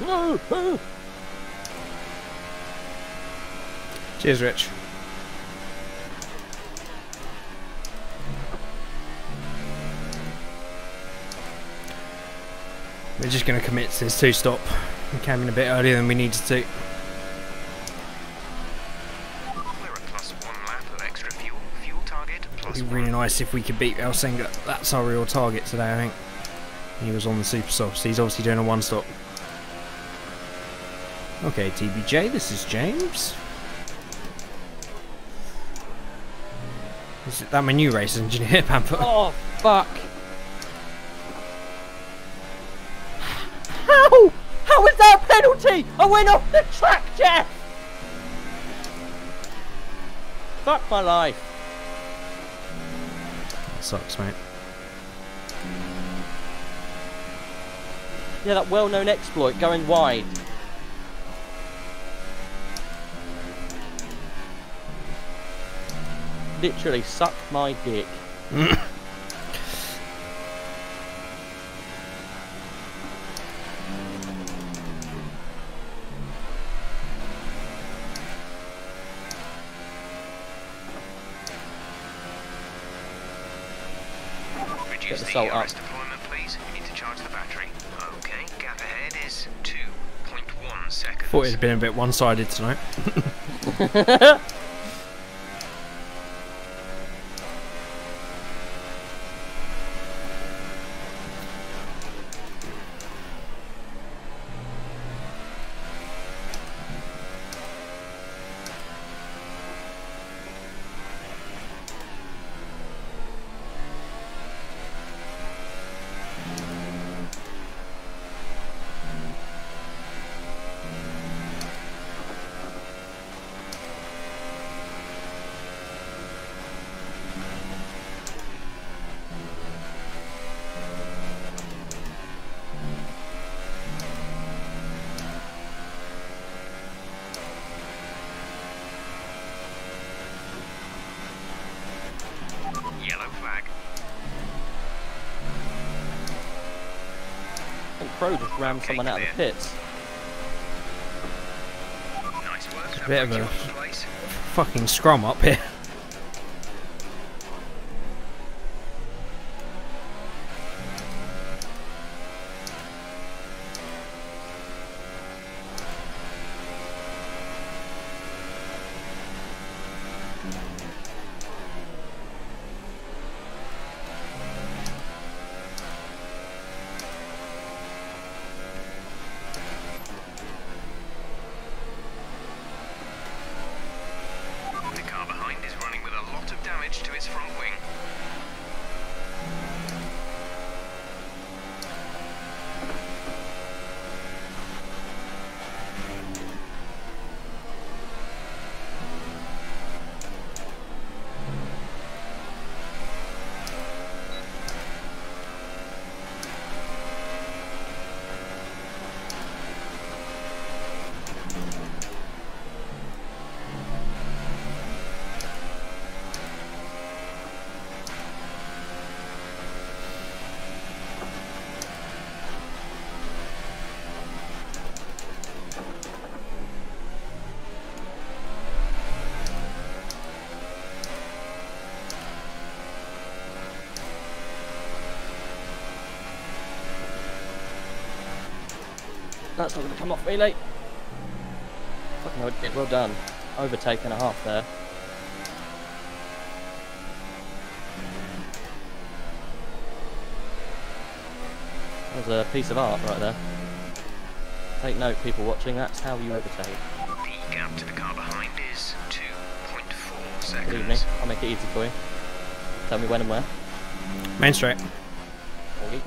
No! No! Cheers, Rich. We're just going to commit to this 2-stop. We came in a bit earlier than we needed to. We're a +1 lap of extra fuel. Fuel target It'd be +1. really nice if we could beat Elsenga. That's our real target today, I think. He was on the super soft, so he's obviously doing a 1-stop. Okay, TBJ, this is James. Is that my new race engineer, Pamper? Oh, fuck! How? How is that a penalty? penalty! I went off the track, Jeff! Fuck my life. That sucks, mate. Yeah, that well-known exploit going wide. Literally, suck my dick. Reduce the the salt ERS up. deployment, please. We need to charge the battery. Okay, gap ahead is 2.1 seconds. Thought it'd been a bit one-sided tonight. Yellow flag. I think Crow just rammed someone out of the pits. Nice work. That Bit of brings you a- up to place. Fucking scrum up here. The car behind is running with a lot of damage to its front wing. That's not going to come off me late. Fucking hell, well done. Overtake and a half there. That was a piece of art right there. Take note, people watching, that's how you overtake. The gap to the car behind is 2.4 Believe me, seconds. I'll make it easy for you. Tell me when and where. Main straight. Okay.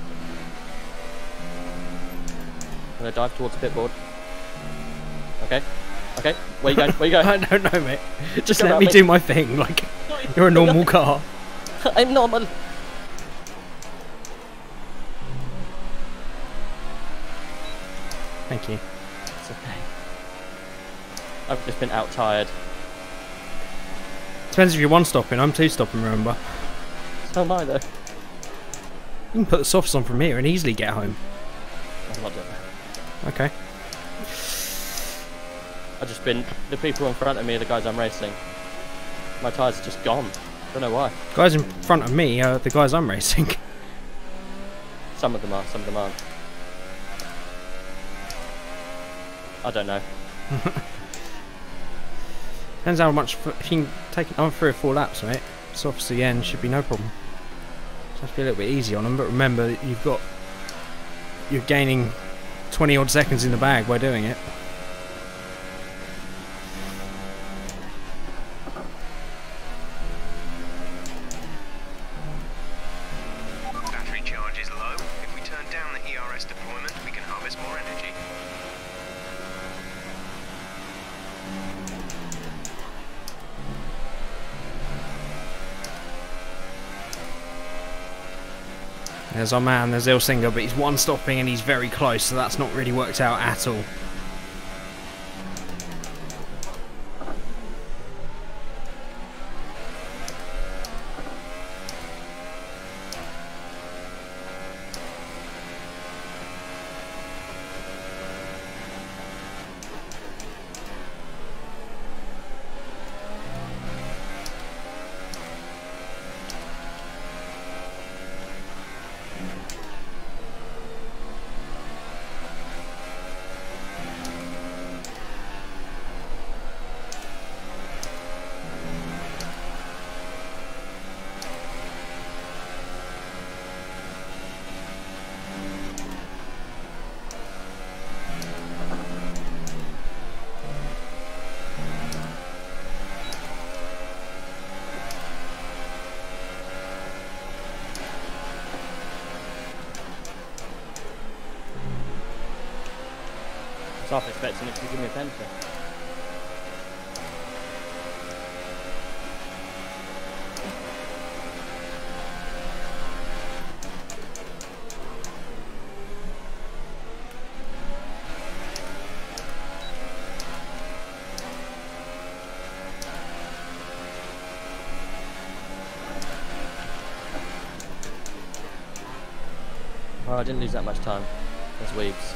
I'm gonna dive towards the pit board. Okay. Okay. Where you going? Where you going? I don't know, mate. Just Come let out, me mate. do my thing. Like, you're a normal car. I'm normal. Thank you. It's okay. I've just been out tired. Depends if you're one stopping. I'm two stopping, remember. So am I though. You can put the softs on from here and easily get home. I'm not doing that. Okay. I've just been, the people in front of me are the guys I'm racing. My tyres are just gone. Don't know why. Guys in front of me are the guys I'm racing. Some of them are, some of them aren't. I don't know. Depends how much. If you can take it on 3 or 4 laps, mate. Softs to the end should be no problem. Just have to be a little bit easy on them, but remember that you're gaining 20 odd seconds in the bag by doing it. Battery charge is low. If we turn down the ERS deployment, we can harvest more energy. There's our man, there's Ilsinger, but he's one stopping and he's very close, so that's not really worked out at all. I was half expecting it to give me a penalty. Oh, I didn't lose that much time. There's Weaves.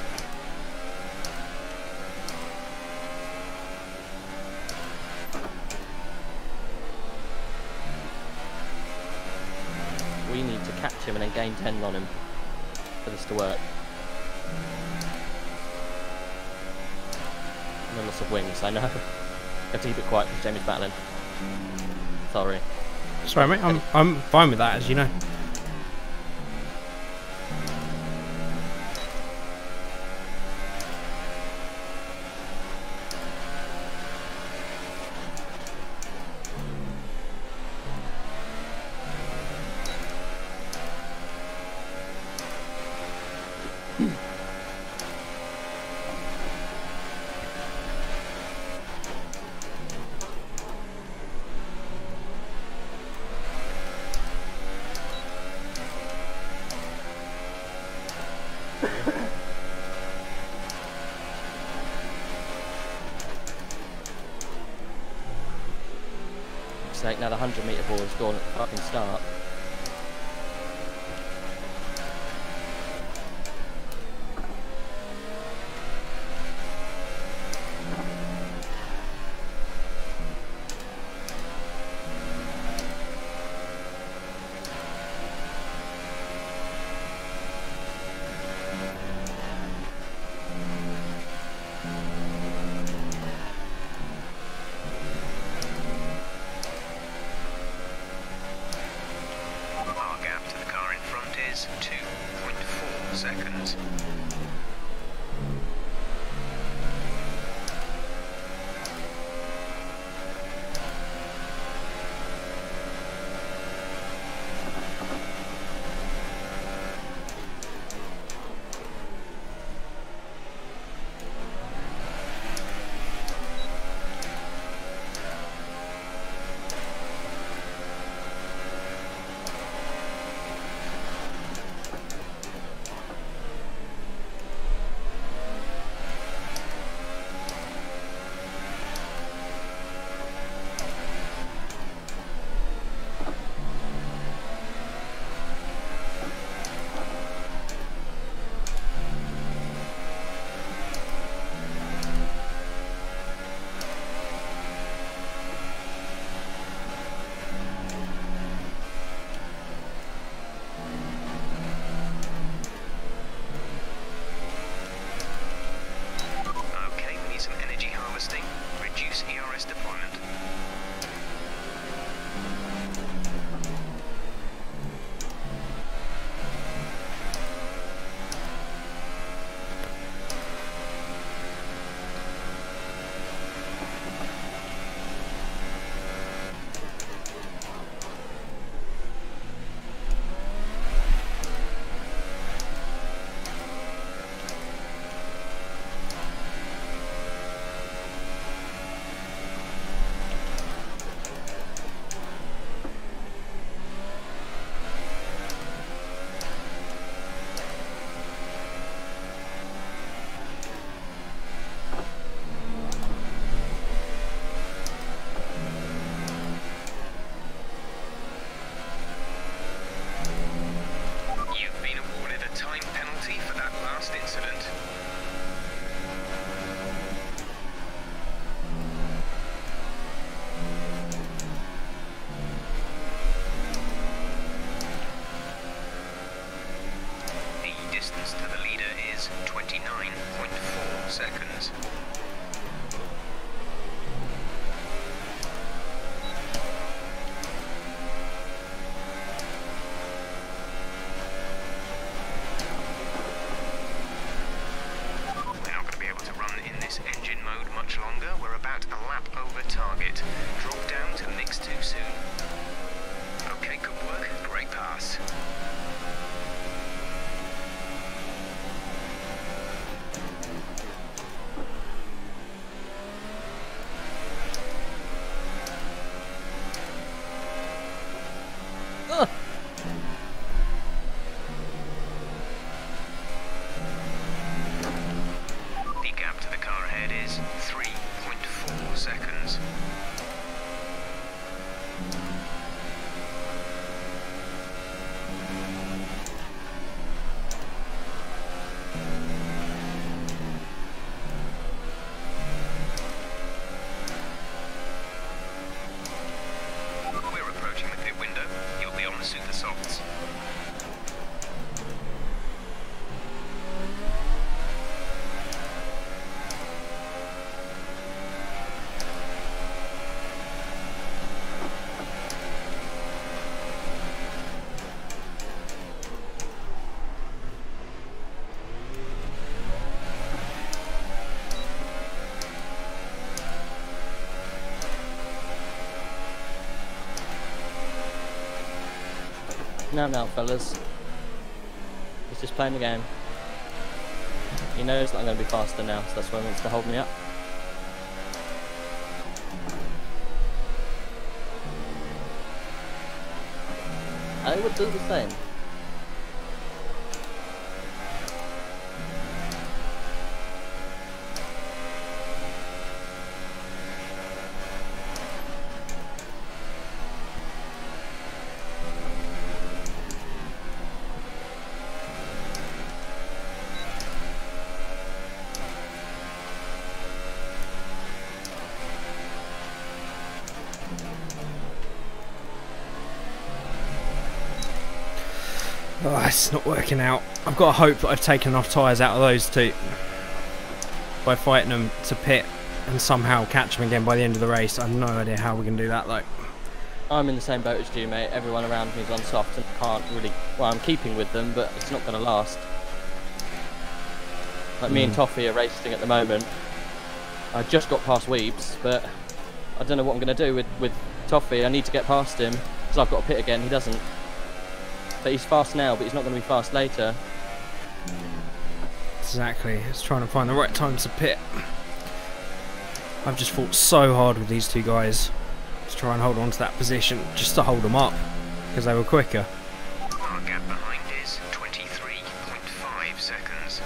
We need to catch him and then gain 10 on him for this to work. No loss of wings, I know. Have to keep it quiet because Jamie's battling. Sorry. Sorry, mate. I'm fine with that, as you know. Sake, now the 100-metre ball has gone at the fucking start. Our gap to the car in front is 2.4 seconds. 29.4 seconds. We're not going to be able to run in this engine mode much longer. We're about a lap over target. Drop down to mix too soon. Okay, good work. Great pass. The gap to the car ahead is 3.4 seconds. We're approaching the pit window. You'll be on the super softs. Now, fellas. He's just playing the game. He knows that I'm going to be faster now, so that's why he wants to hold me up. I would do the same. Oh, it's not working out. I've got to hope that I've taken enough tyres out of those two by fighting them to pit and somehow catch them again by the end of the race. I have no idea how we can do that though. I'm in the same boat as you, mate. Everyone around me is on soft and can't really... Well, I'm keeping with them, but it's not going to last. Like me and Toffee are racing at the moment. I just got past Weebs, but I don't know what I'm going to do with Toffee. I need to get past him because I've got to pit again. He doesn't. But he's fast now, but he's not going to be fast later. Exactly. It's trying to find the right times to pit. I've just fought so hard with these two guys to try and hold on to that position, just to hold them up, because they were quicker. Our gap behind is 23.5 seconds.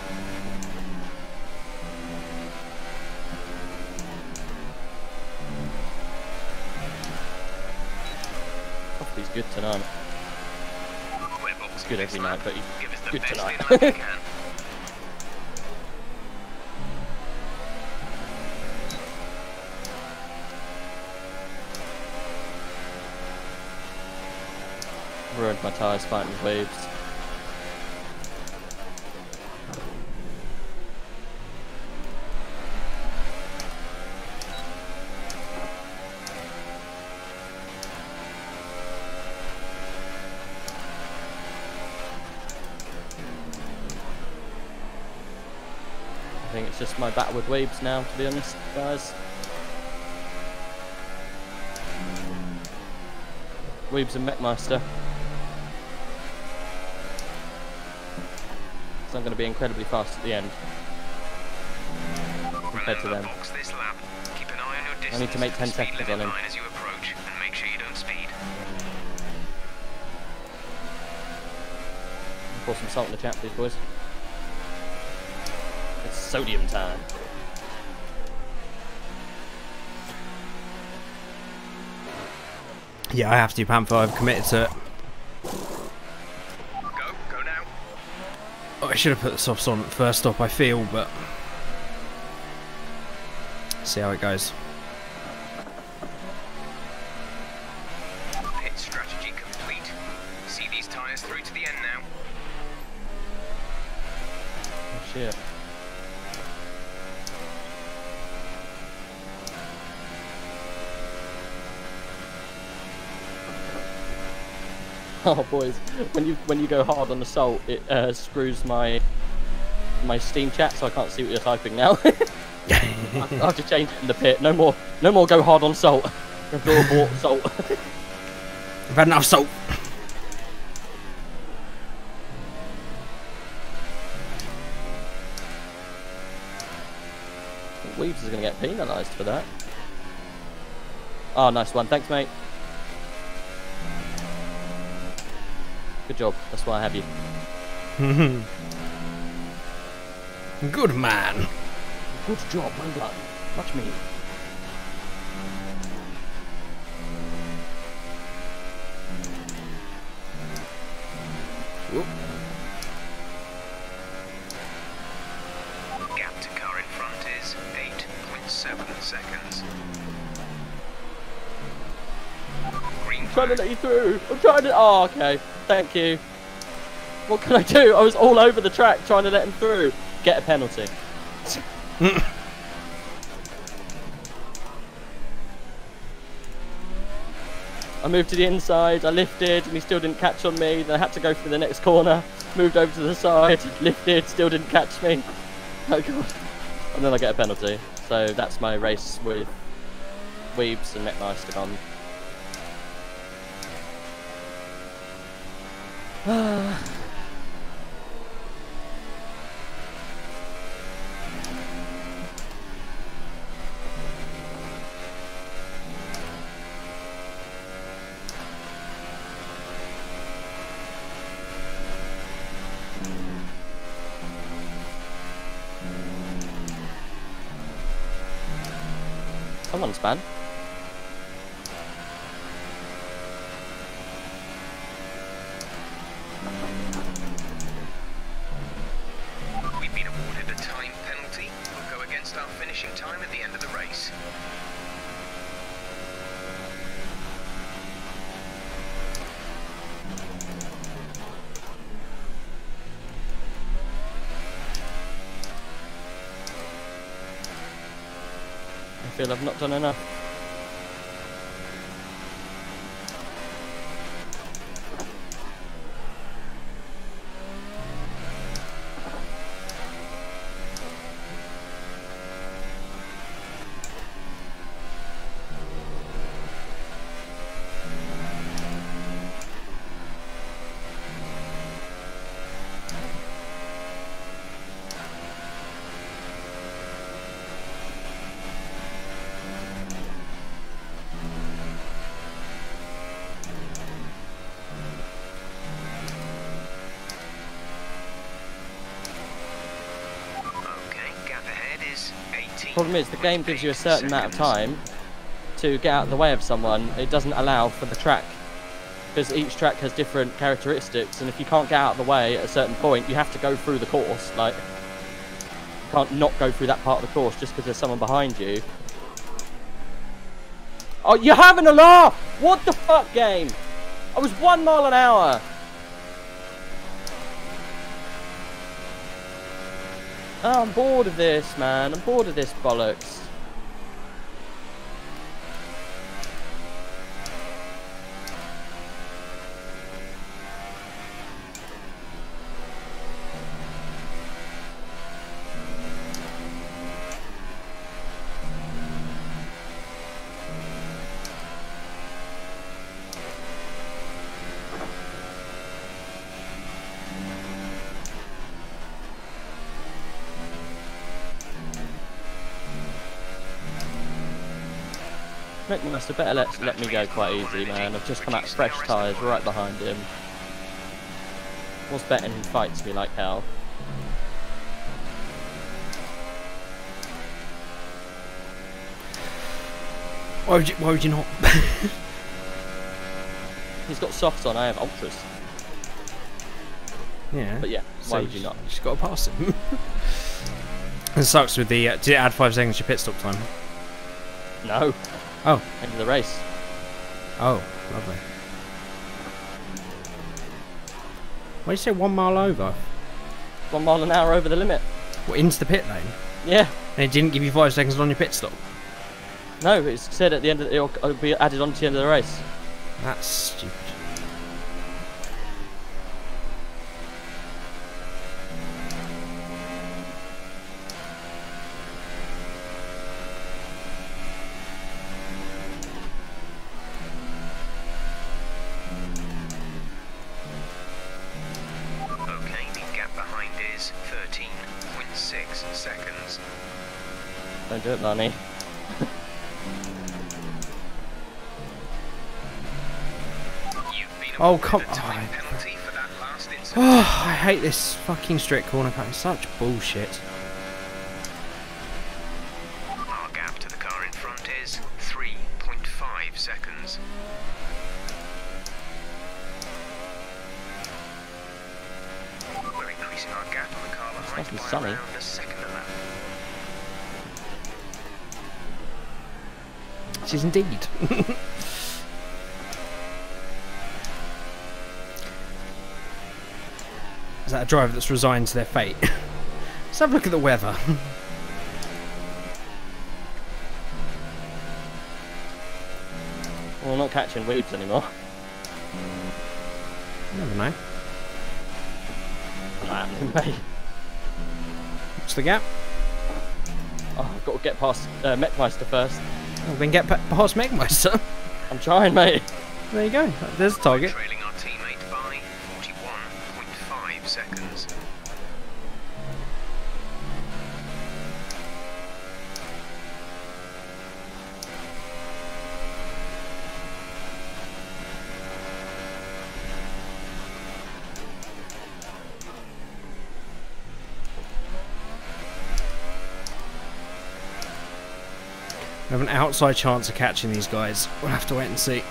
Toffee's good tonight. He's good every night, but he's Give us the good best tonight. lap we can. Ruined my tyres fighting with waves. I think it's just my battle with Weebs now, to be honest, guys. Weebs and Mechmeister. So I'm going to be incredibly fast at the end compared to them. Box this lap. Keep an eye on your distance. I need to make 10 speed seconds limit on him. line as you approach, and make sure you don't speed. Pour some salt in the chat, please, boys. It's sodium time. Yeah, I have to, Panther. I've committed to it. Go now. Oh, I should have put the softs on at the first stop, I feel, but... see how it goes. Pit strategy complete. See these tyres through to the end now. Oh shit. Oh boys, when you go hard on assault, it screws my Steam chat, so I can't see what you're typing now. I have to change it in the pit. No more go hard on salt. Go salt. I've had enough salt. Weaves is going to get penalised for that. Oh, nice one. Thanks, mate. Good job. That's why I have you. Good man. Good job, well done. Much me. Whoop. Gap to car in front is 8.7 seconds. Green I'm trying to let you through. I'm trying to. Oh, okay. Thank you. What can I do? I was all over the track trying to let him through. Get a penalty. I moved to the inside, I lifted, and he still didn't catch on me. Then I had to go for the next corner, moved over to the side, lifted, still didn't catch me. Oh god. And then I get a penalty. So that's my race with Weebs and McNice to come. Someone's banned. We've been awarded a time penalty. We'll go against our finishing time at the end of the race. I feel I've not done enough. Problem is, the game gives you a certain amount of time to get out of the way of someone. It doesn't allow for the track, because each track has different characteristics, and if you can't get out of the way at a certain point, you have to go through the course. Like, you can't not go through that part of the course just because there's someone behind you. Oh, you're having a laugh! What the fuck, game? I was 1 mile an hour. Oh, I'm bored of this, man. I'm bored of this bollocks. Mick must have better let me go quite easy, man. I've just come out fresh tyres right behind him. Was betting he fights me like hell. Why would you not? He's got softs on, I have ultras. Yeah. But yeah, So why would you not? Just got to pass him. It sucks with the. Did it add 5 seconds to your pit stop time? No. Oh. End of the race. Oh, lovely. Why did you say 1 mile over? 1 mile an hour over the limit. What, into the pit lane? Yeah. And it didn't give you 5 seconds on your pit stop? No, it said at the end of it'll be added on to the end of the race. That's stupid. seconds. Don't do it, Barney. You've been Oh, awarded come a time on. penalty for that last incident. Oh, I hate this fucking strict corner cut. It's such bullshit. Our gap to the car in front is 3.5 seconds. We're increasing our gap on the car behind nice and by sunny. around a second a lap. This is indeed. Is that a driver that's resigned to their fate? Let's have a look at the weather. Well, we're not catching weeds anymore. Never know. Mate. What's the gap? Oh, I've got to get past Mechmeister first. Oh, then get past Megmeister. I'm trying, mate. There you go. There's the target. Trailing our teammate by 41.5 seconds. We have an outside chance of catching these guys. We'll have to wait and see.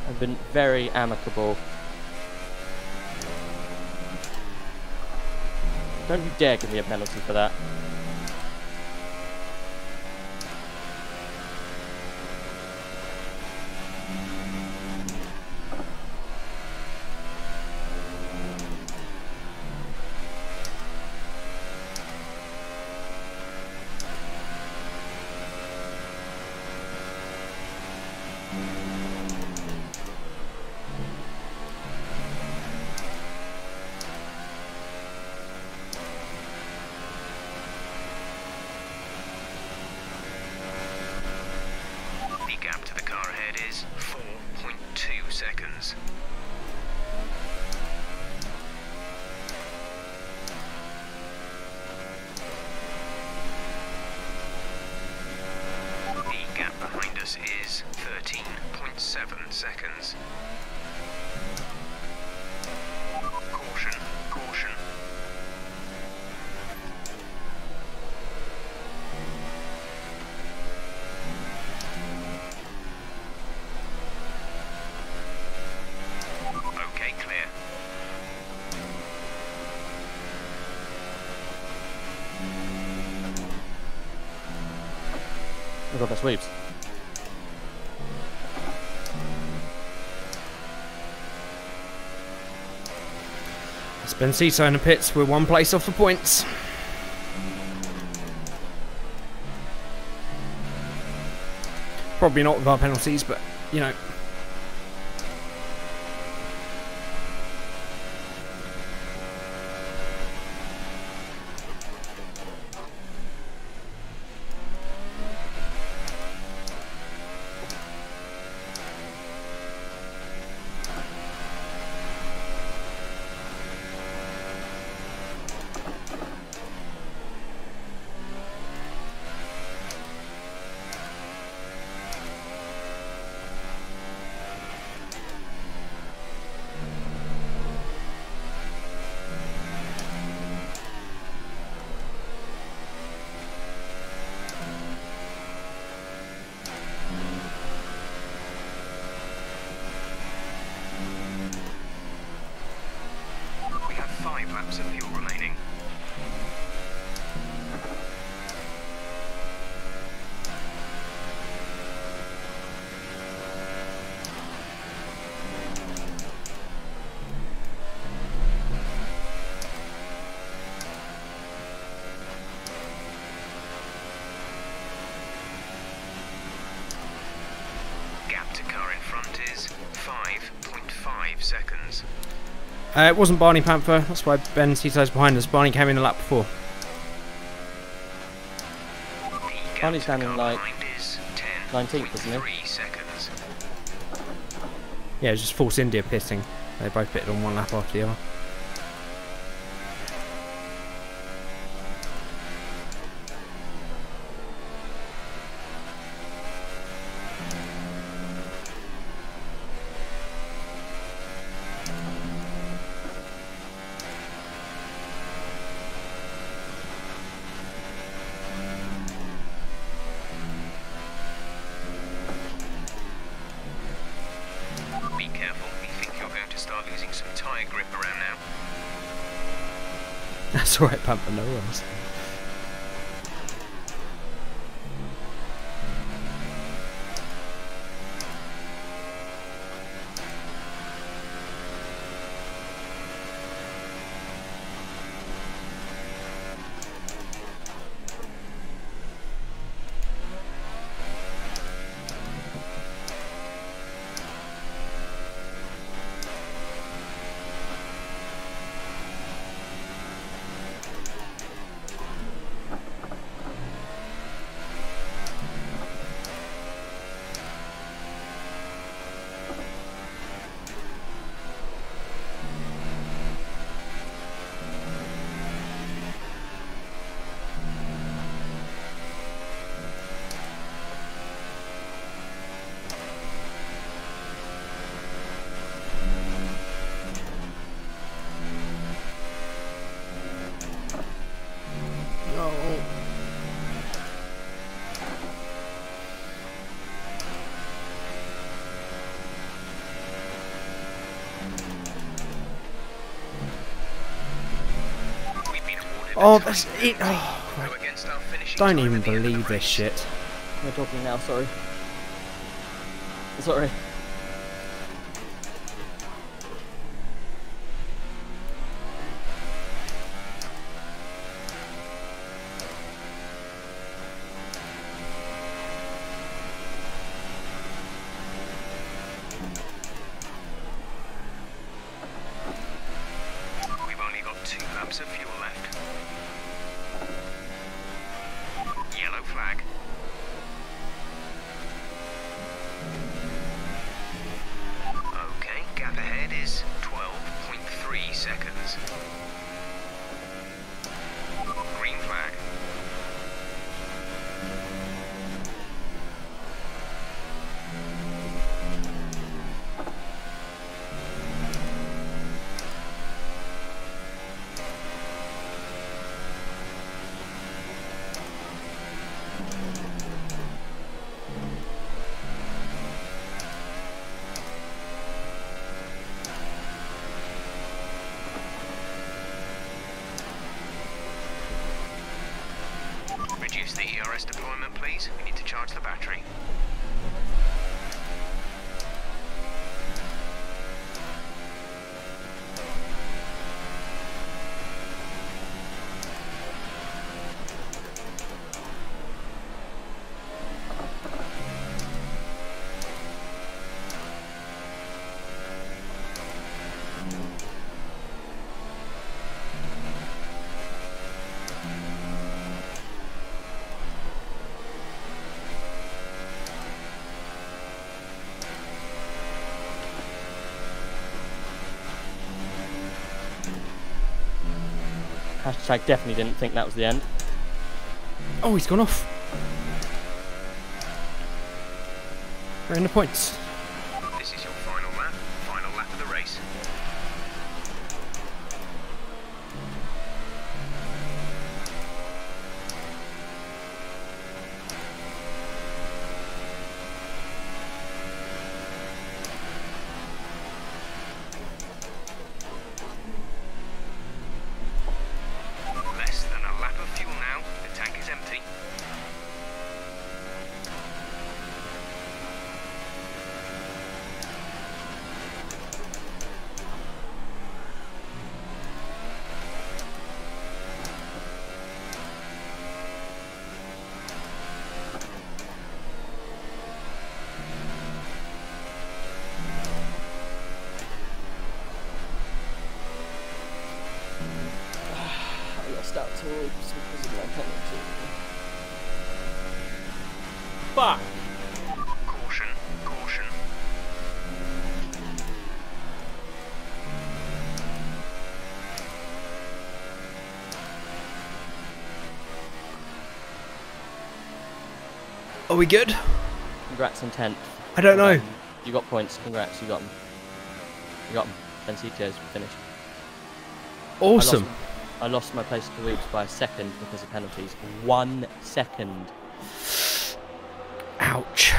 I've been very amicable. Don't you dare give me a penalty for that. The gap to the car ahead is 4.2 seconds. The gap behind us is 13.7 seconds. Caution, caution. Okay, clear. Oh god, that's weaves. It's Benzito in the pits. We're one place off the points. Probably not with our penalties, but you know. We have 5 laps of fuel remaining. Gap to car in front is 5.5 seconds. It wasn't Barney Panther. That's why Benzito's behind us. Barney came in the lap before. The Barney's standing like behind is 19th, isn't he? 10.3 seconds. Yeah, it was just Force India pitting. They both pitted on one lap after the other. Be careful, you think you're going to start losing some tyre grip around now. That's alright, Pamper, no worries. We've been awarded Oh, a that's time it. penalty. Oh, Go against our finishing don't time even at the end of the believe this race. shit. We're talking now, sorry. Sorry. We've only got 2 laps of fuel left. Yellow flag. Okay, gap ahead is 12.3 seconds. Green flag. Reduce the ERS deployment, please. We need to charge the battery. Hashtag definitely didn't think that was the end. Oh, he's gone off. We're in the points. This is your final lap of the race. Less than a lap of fuel now. The tank is empty. I lost out towards because of my penalty. Fuck! Caution, caution. Are we good? Congrats on 10th. I don't know. You got points. Congrats. You got them. You got them. Bencito's finished. Awesome. I lost my place to Weeps by a second because of penalties. 1 second. Ouch.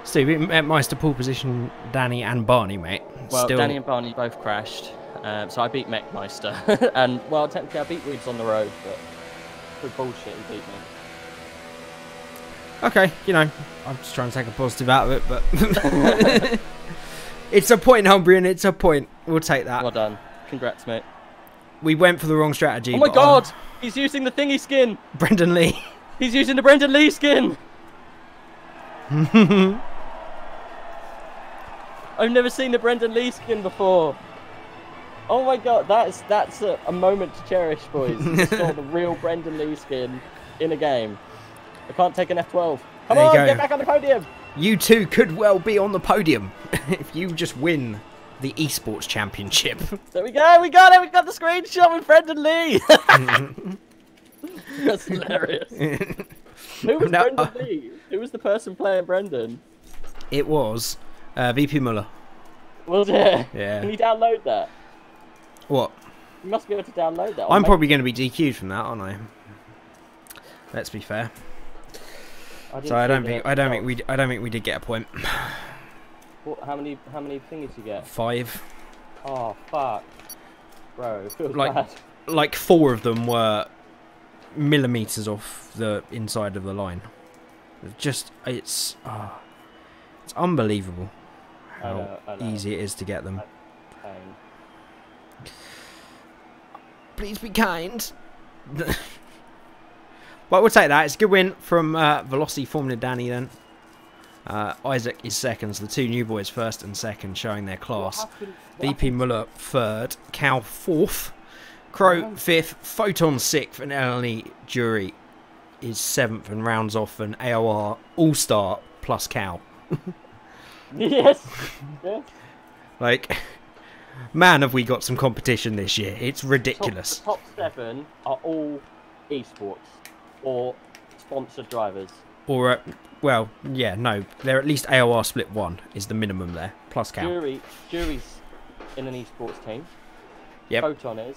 Steve, at Meister pole position Danny and Barney, mate. Well, Still... Danny and Barney both crashed, so I beat Mechmeister. And, well, technically I beat Weeps on the road, but for bullshit he beat me. Okay, you know, I'm just trying to take a positive out of it, but... It's a point, Humbrian, it's a point. We'll take that. Well done. Congrats, mate. We went for the wrong strategy. Oh my god! He's using the thingy skin! Brendan Lee. He's using the Brendan Lee skin! I've never seen the Brendan Lee skin before. Oh my god, that's a moment to cherish, boys. You saw the real Brendan Lee skin in a game. I can't take an F12. Come on, get back on the podium! You two could well be on the podium if you just win the esports championship. There we go, we got it, we got the screenshot with Brendan Lee! That's hilarious. Who was Brendan Lee? Who was the person playing Brendan? It was VP Muller. Was it? Yeah. Can you download that? What? You must be able to download that. I'm probably going to be DQ'd from that, aren't I? Let's be fair. So I don't think we did get a point. What, how many thingies you get? 5. Oh fuck, bro, it feels bad. Like 4 of them were millimeters off the inside of the line. It's unbelievable how I know. easy it is to get them. Pain. Please be kind. But we'll take that. It's a good win from Velocity Formula Danny then. Isaac is second, so the two new boys first and second, showing their class. VP Muller third, Cal fourth, Crow fifth, Photon sixth, and LLE Jury is seventh and rounds off an AOR All-Star plus Cal. Yes. Yes. Like, man, have we got some competition this year. It's ridiculous. The top 7 are all esports or sponsored drivers. Or, well, yeah, no. They're at least AOR split 1 is the minimum there, plus Cal. Jury's in an esports team. Yep. Photon is.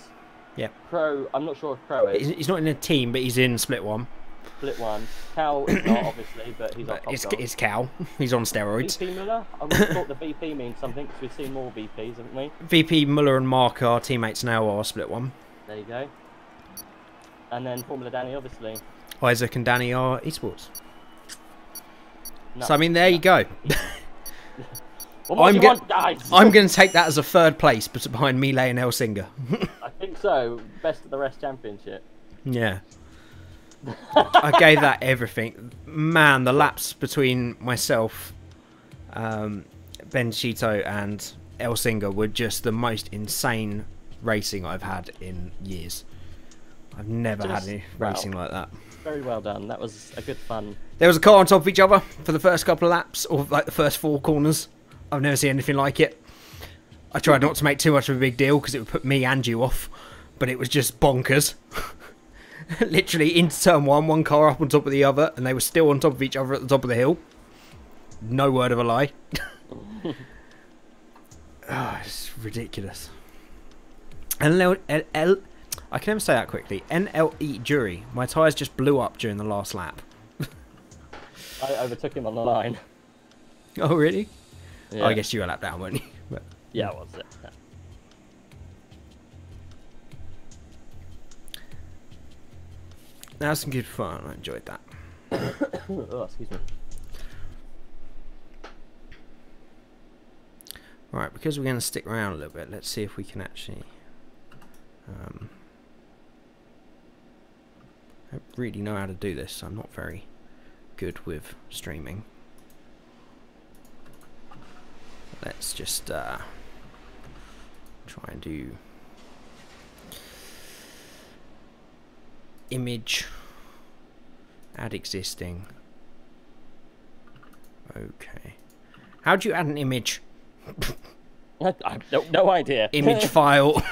Yep. Crow, I'm not sure if Crow is. He's not in a team, but he's in split 1. Split 1. Cal is not, obviously, but he's on top dog. It's Cal. He's on steroids. VP Muller? I would have thought the VP means something, because we've seen more VPs, haven't we? VP Muller and Mark are teammates now, are split 1. There you go. And then Formula Danny, obviously. Isaac and Danny are esports. No. So, I mean, there you go. Well, I'm going to take that as a third place, but behind Melee and Elsinger. I think so. Best of the rest championship. Yeah. I gave that everything. Man, the laps between myself, Ben Cheeto and Elsinger were just the most insane racing I've had in years. I've never had any racing like that. Very well done. That was a good fun. There was a car on top of each other for the first couple of laps, or like the first 4 corners. I've never seen anything like it. I tried not to make too much of a big deal because it would put me and you off, but it was just bonkers. Literally into turn 1, one car up on top of the other, and they were still on top of each other at the top of the hill. No word of a lie. It's ridiculous. I can never say that quickly. NLE Jury. My tyres just blew up during the last lap. I overtook him on the line. Oh, really? Yeah. I guess you were a lap down, weren't you? But... yeah, I was it. Yeah. That was some good fun. I enjoyed that. Oh, excuse me. Right, because we're going to stick around a little bit, let's see if we can actually... I don't really know how to do this. I'm not very good with streaming. Let's just try and do image, add existing, Okay. How do you add an image? I have no idea. Image file.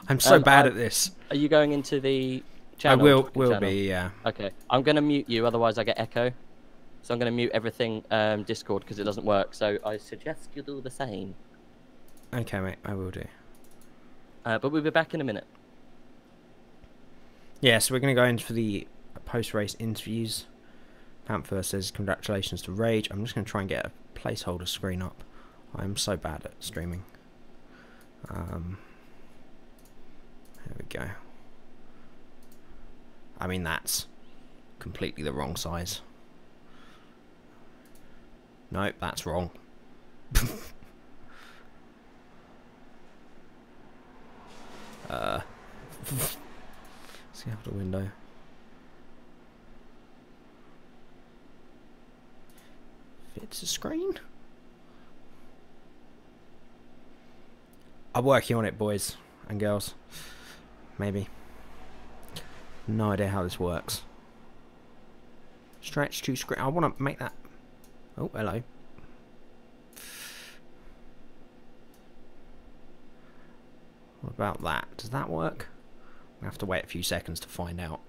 I'm so bad at this. Are you going into the I channel? will channel? be, yeah. Okay. I'm going to mute you, otherwise I get echo. So I'm going to mute everything Discord because it doesn't work. So I suggest you do the same. Okay, mate, I will do. But we'll be back in a minute. Yeah, so we're going to go in for the post-race interviews. Panther says, congratulations to Rage. I'm just going to try and get a placeholder screen up. I'm so bad at streaming. There we go. I mean, that's completely the wrong size. Nope, that's wrong. See out the window. Fits the screen. I'm working on it, boys and girls. Maybe. No idea how this works. Stretch to screen. I want to make that. Oh, hello. What about that? Does that work? I have to wait a few seconds to find out.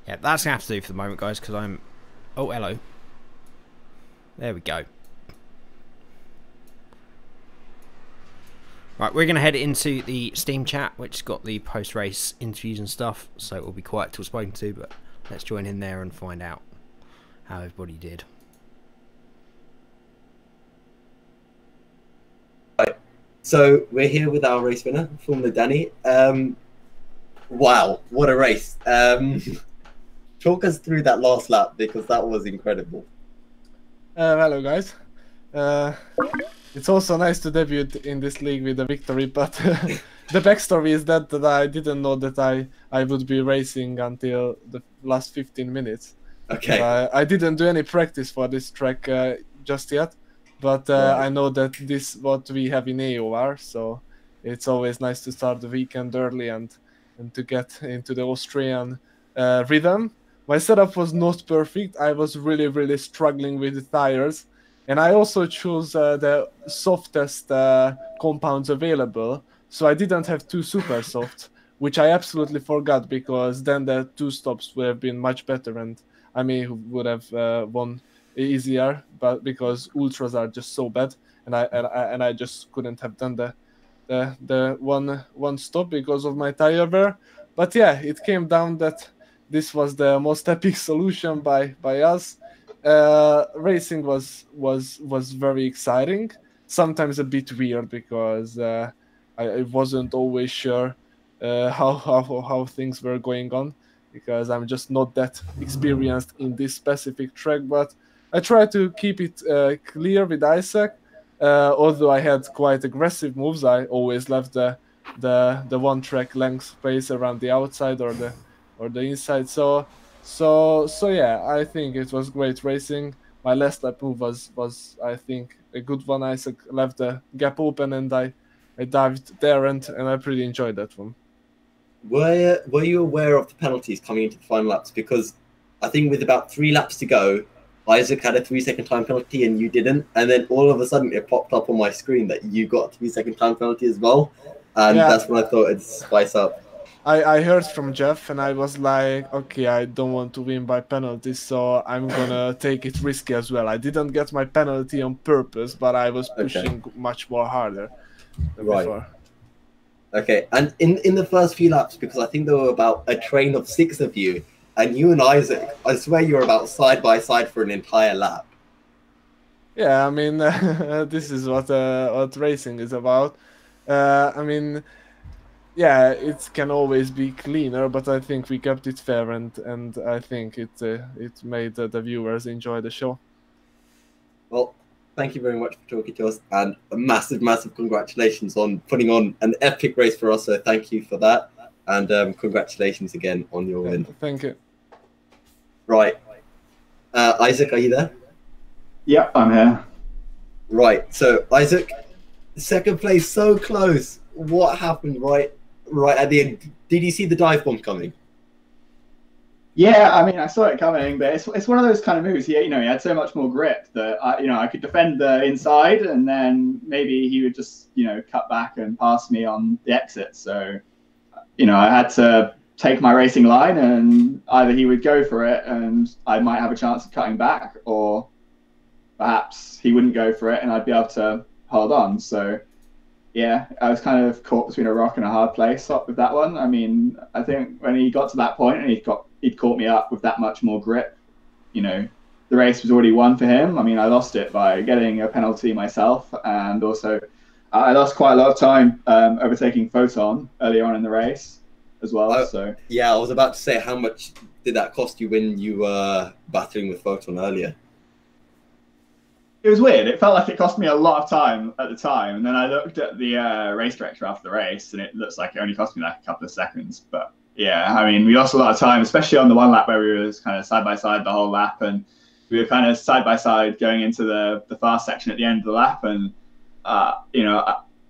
Yeah, that's going to have to do for the moment, guys, because I'm... Oh, hello. There we go. Right, we're going to head into the Steam chat, which has got the post-race interviews and stuff, so it will be quiet till spoken to, but let's join in there and find out how everybody did. Right, so we're here with our race winner, Formula Danny. Wow, what a race. Talk us through that last lap, because that was incredible. Hello guys. It's also nice to debut in this league with a victory, but the backstory is that I didn't know that I would be racing until the last 15 minutes. Okay. I didn't do any practice for this track just yet, but Right. I know that this what we have in AOR, so it's always nice to start the weekend early and to get into the Austrian rhythm. My setup was not perfect. I was really struggling with the tires, and I also chose the softest compounds available, so I didn't have two super soft, which I absolutely forgot, because then the two stops would have been much better and I would have won easier, but because ultras are just so bad, and I just couldn't have done the one stop because of my tire wear. But yeah, it came down that this was the most epic solution by us. Racing was very exciting. Sometimes a bit weird because I wasn't always sure how things were going on, because I'm just not that experienced in this specific track. But I try to keep it clear with Isaac. Although I had quite aggressive moves, I always left the one track length space around the outside or the inside. So yeah, I think it was great racing. My last lap move was I think a good one. Isaac left the gap open and I dived there and I pretty enjoyed that one. Were you aware of the penalties coming into the final laps? Because I think with about 3 laps to go, Isaac had a 3-second time penalty and you didn't, and then all of a sudden it popped up on my screen that you got a 3-second time penalty as well, and Yeah. that's when I thought it'd spice up. I heard from Jeff and I was like, okay, I don't want to win by penalties, so I'm gonna take it risky as well. I didn't get my penalty on purpose, but I was pushing much more harder than before. Okay, and in the first few laps, because I think there were about a train of 6 of you, and you and Isaac, I swear you were about side by side for an entire lap. Yeah, I mean, this is what racing is about. I mean, yeah, it can always be cleaner, but I think we kept it fair, and I think it made the viewers enjoy the show. Well, thank you very much for talking to us, and a massive, massive congratulations on putting on an epic race for us. So thank you for that, and congratulations again on your win. Thank you. Right, Isaac, are you there? Yep, I'm here. Right. So Isaac, second place, so close. What happened right at the end? Did you see the dive bomb coming? Yeah, I mean, I saw it coming, but it's one of those kind of moves. He had so much more grip that I could defend the inside, and then maybe he would just cut back and pass me on the exit. So I had to take my racing line, and either he would go for it, and I might have a chance of cutting back, or perhaps he wouldn't go for it, and I'd be able to hold on. So yeah, I was kind of caught between a rock and a hard place with that one. I mean, I think when he got to that point and he'd caught me up with that much more grip, the race was already won for him. I mean, I lost it by getting a penalty myself, and also I lost quite a lot of time overtaking Photon early on in the race as well. So yeah, I was about to say, how much did that cost you when you were battling with Photon earlier? It was weird. It felt like it cost me a lot of time at the time, and then I looked at the race director after the race, and it looks like it only cost me like a couple of seconds. But yeah, I mean, we lost a lot of time, especially on the one lap where we were kind of side by side the whole lap, and we were kind of side by side going into the fast section at the end of the lap. And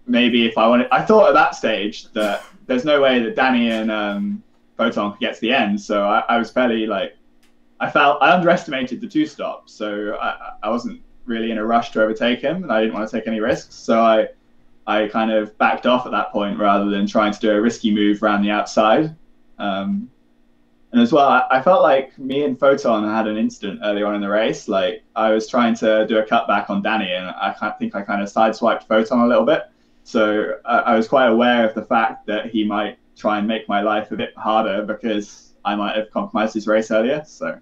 maybe if I thought at that stage that there's no way that Danny and Photon could get to the end, so I was fairly I underestimated the two stops, so I wasn't really in a rush to overtake him, and I didn't want to take any risks, so I kind of backed off at that point rather than trying to do a risky move around the outside. And as well, I felt like me and Photon had an incident early on in the race. Like, I was trying to do a cutback on Danny, and I think I kind of sideswiped Photon a little bit. So I was quite aware of the fact that he might try and make my life a bit harder because I might have compromised his race earlier. So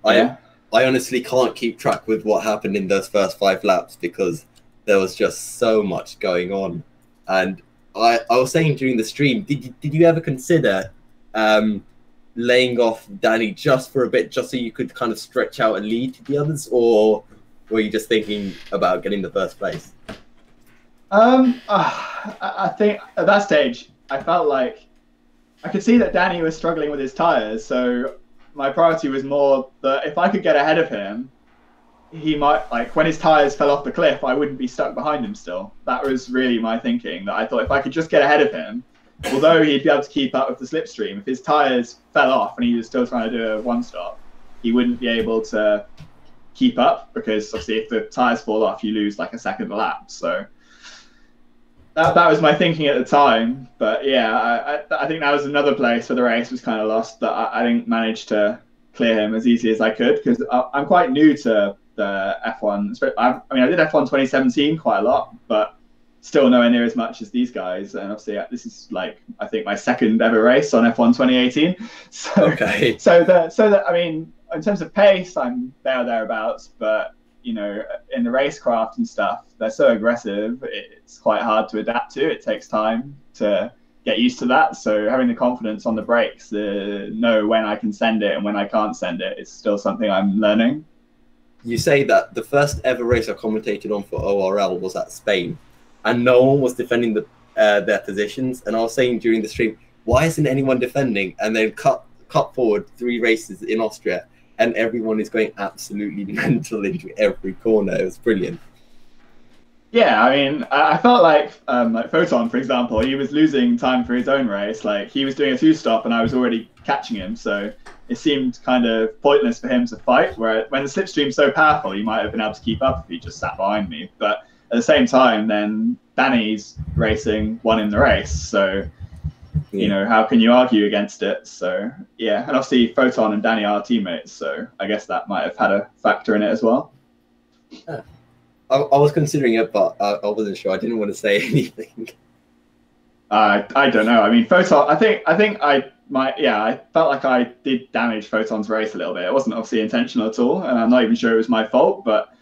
yeah. I honestly can't keep track with what happened in those first 5 laps because there was just so much going on. And I was saying during the stream, did you ever consider laying off Danny just for a bit, just so you could kind of stretch out and lead to the others, or were you just thinking about getting the first place? I think at that stage, I felt like I could see that Danny was struggling with his tires, so my priority was more that if I could get ahead of him, he might, when his tires fell off the cliff, I wouldn't be stuck behind him still. That was really my thinking, that I thought if I could just get ahead of him, although he'd be able to keep up with the slipstream, if his tires fell off and he was still trying to do a one stop, he wouldn't be able to keep up, because obviously if the tires fall off, you lose a second lap. So that was my thinking at the time. But yeah, I think that was another place where the race was kind of lost, that I didn't manage to clear him as easy as I could, because I'm quite new to the F1. I did F1 2017 quite a lot, but still nowhere near as much as these guys. And obviously this is I think my second ever race on F1 2018. So okay. So that I mean, in terms of pace, I'm thereabouts, but in the racecraft and stuff, they're so aggressive, it's quite hard to adapt to. It takes time to get used to that. So having the confidence on the brakes, know when I can send it and when I can't send it, is still something I'm learning. You say that the first ever race I commentated on for ORL was at Spain, and no one was defending their positions. And I was saying during the stream, why isn't anyone defending? And then cut forward 3 races in Austria, and everyone is going absolutely mental into every corner. It was brilliant. Yeah, I mean, I felt like Photon, for example, he was losing time for his own race. He was doing a 2-stop and I was already catching him. So it seemed kind of pointless for him to fight. Where when the slipstream's so powerful, he might have been able to keep up if he just sat behind me. But at the same time, then Danny's racing, won in the race. So, how can you argue against it? So, yeah. And obviously, Photon and Danny are teammates. So I guess that might have had a factor in it as well. Yeah. I was considering it, but I wasn't sure. I didn't want to say anything. I don't know. I mean, Photon, I think I felt like I did damage Photon's race a little bit. It wasn't obviously intentional at all, and I'm not even sure it was my fault, but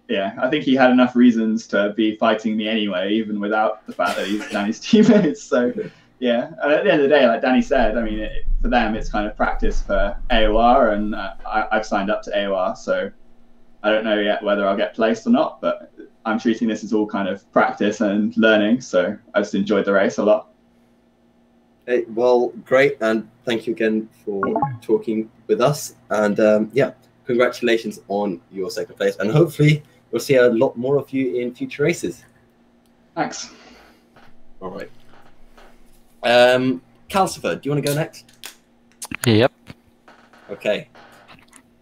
yeah, I think he had enough reasons to be fighting me anyway, even without the fact that he's Danny's teammate. So, yeah, and at the end of the day, like Danny said, I mean, for them, it's kind of practice for AOR, and I've signed up to AOR, so I don't know yet whether I'll get placed or not, but I'm treating this as all kind of practice and learning, so I just enjoyed the race a lot. Hey, well, great, and thank you again for talking with us. And yeah, congratulations on your second place, and hopefully we'll see a lot more of you in future races. Thanks. All right. Calcifer, do you want to go next? Yep. Okay.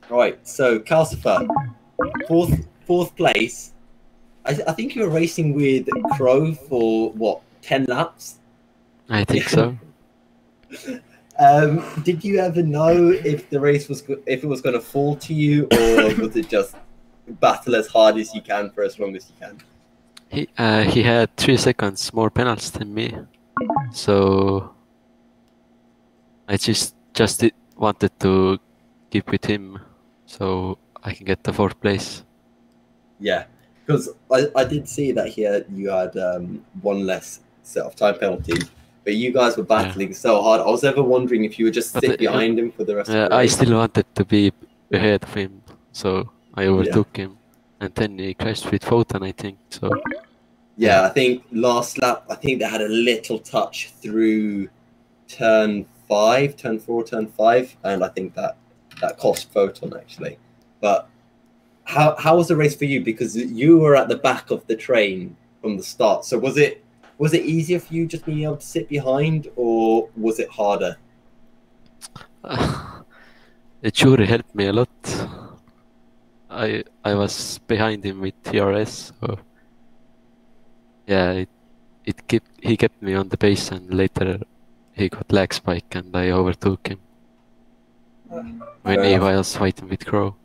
All right. So Calcifer, fourth place. I think you were racing with Crow for what, 10 laps? I think so. Did you ever know if the race was if it was going to fall to you, or was it just battle as hard as you can for as long as you can? He had 3 seconds more penalties than me, so I just wanted to keep with him so I can get the 4th place. Yeah, because I did see that here you had one less set of time penalties, but you guys were battling so hard. I was ever wondering if you would just sit behind him for the rest of the race. I still wanted to be ahead of him, so I overtook him, and then he crashed with Photon, I think. So yeah, I think last lap, I think they had a little touch through turn 4, turn 5, and I think that cost Photon actually. But how was the race for you? Because you were at the back of the train from the start. So was it easier for you just being able to sit behind, or was it harder? It sure helped me a lot. I was behind him with TRS, so yeah, he kept me on the pace, and later he got lag spike and I overtook him when he was fighting with Crow.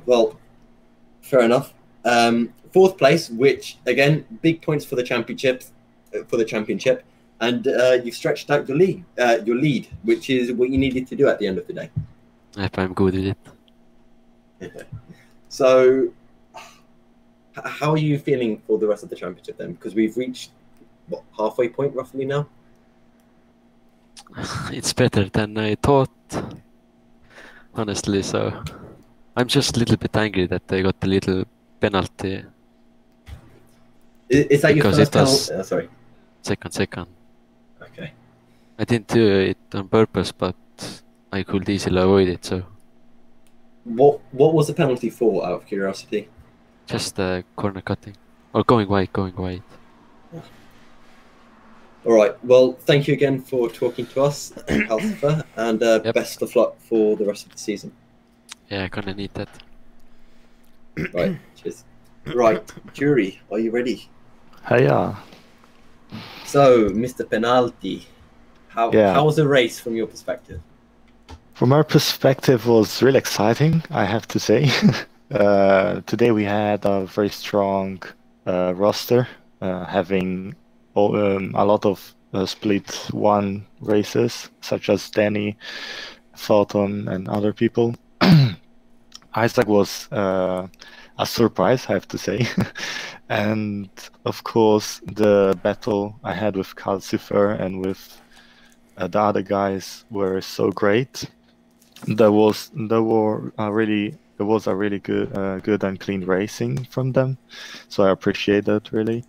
Well, fair enough. 4th place, which again, big points for the championship, and you've stretched out your lead, which is what you needed to do at the end of the day. If I'm good with it. So, how are you feeling for the rest of the championship then? Because we've reached what, halfway point roughly now. It's better than I thought, honestly. So I'm just a little bit angry that I got a little penalty. Is that your first penalty? Sorry. Second. Okay. I didn't do it on purpose, but I could easily avoid it. So. What was the penalty for, out of curiosity? Just corner cutting, or going wide. All right. Well, thank you again for talking to us, Calcifer, and best of luck for the rest of the season. Yeah, gonna need that. Right. Cheers. Right, Jury, are you ready? Yeah. So, Mr. Penalty, how was the race from your perspective? From our perspective, was really exciting, I have to say. Today we had a very strong roster, having a lot of split 1 races, such as Danny, Photon, and other people. Isaac was a surprise, I have to say. And of course, the battle I had with Calcifer and with the other guys were so great. There was a really good and clean racing from them, so I appreciate that really.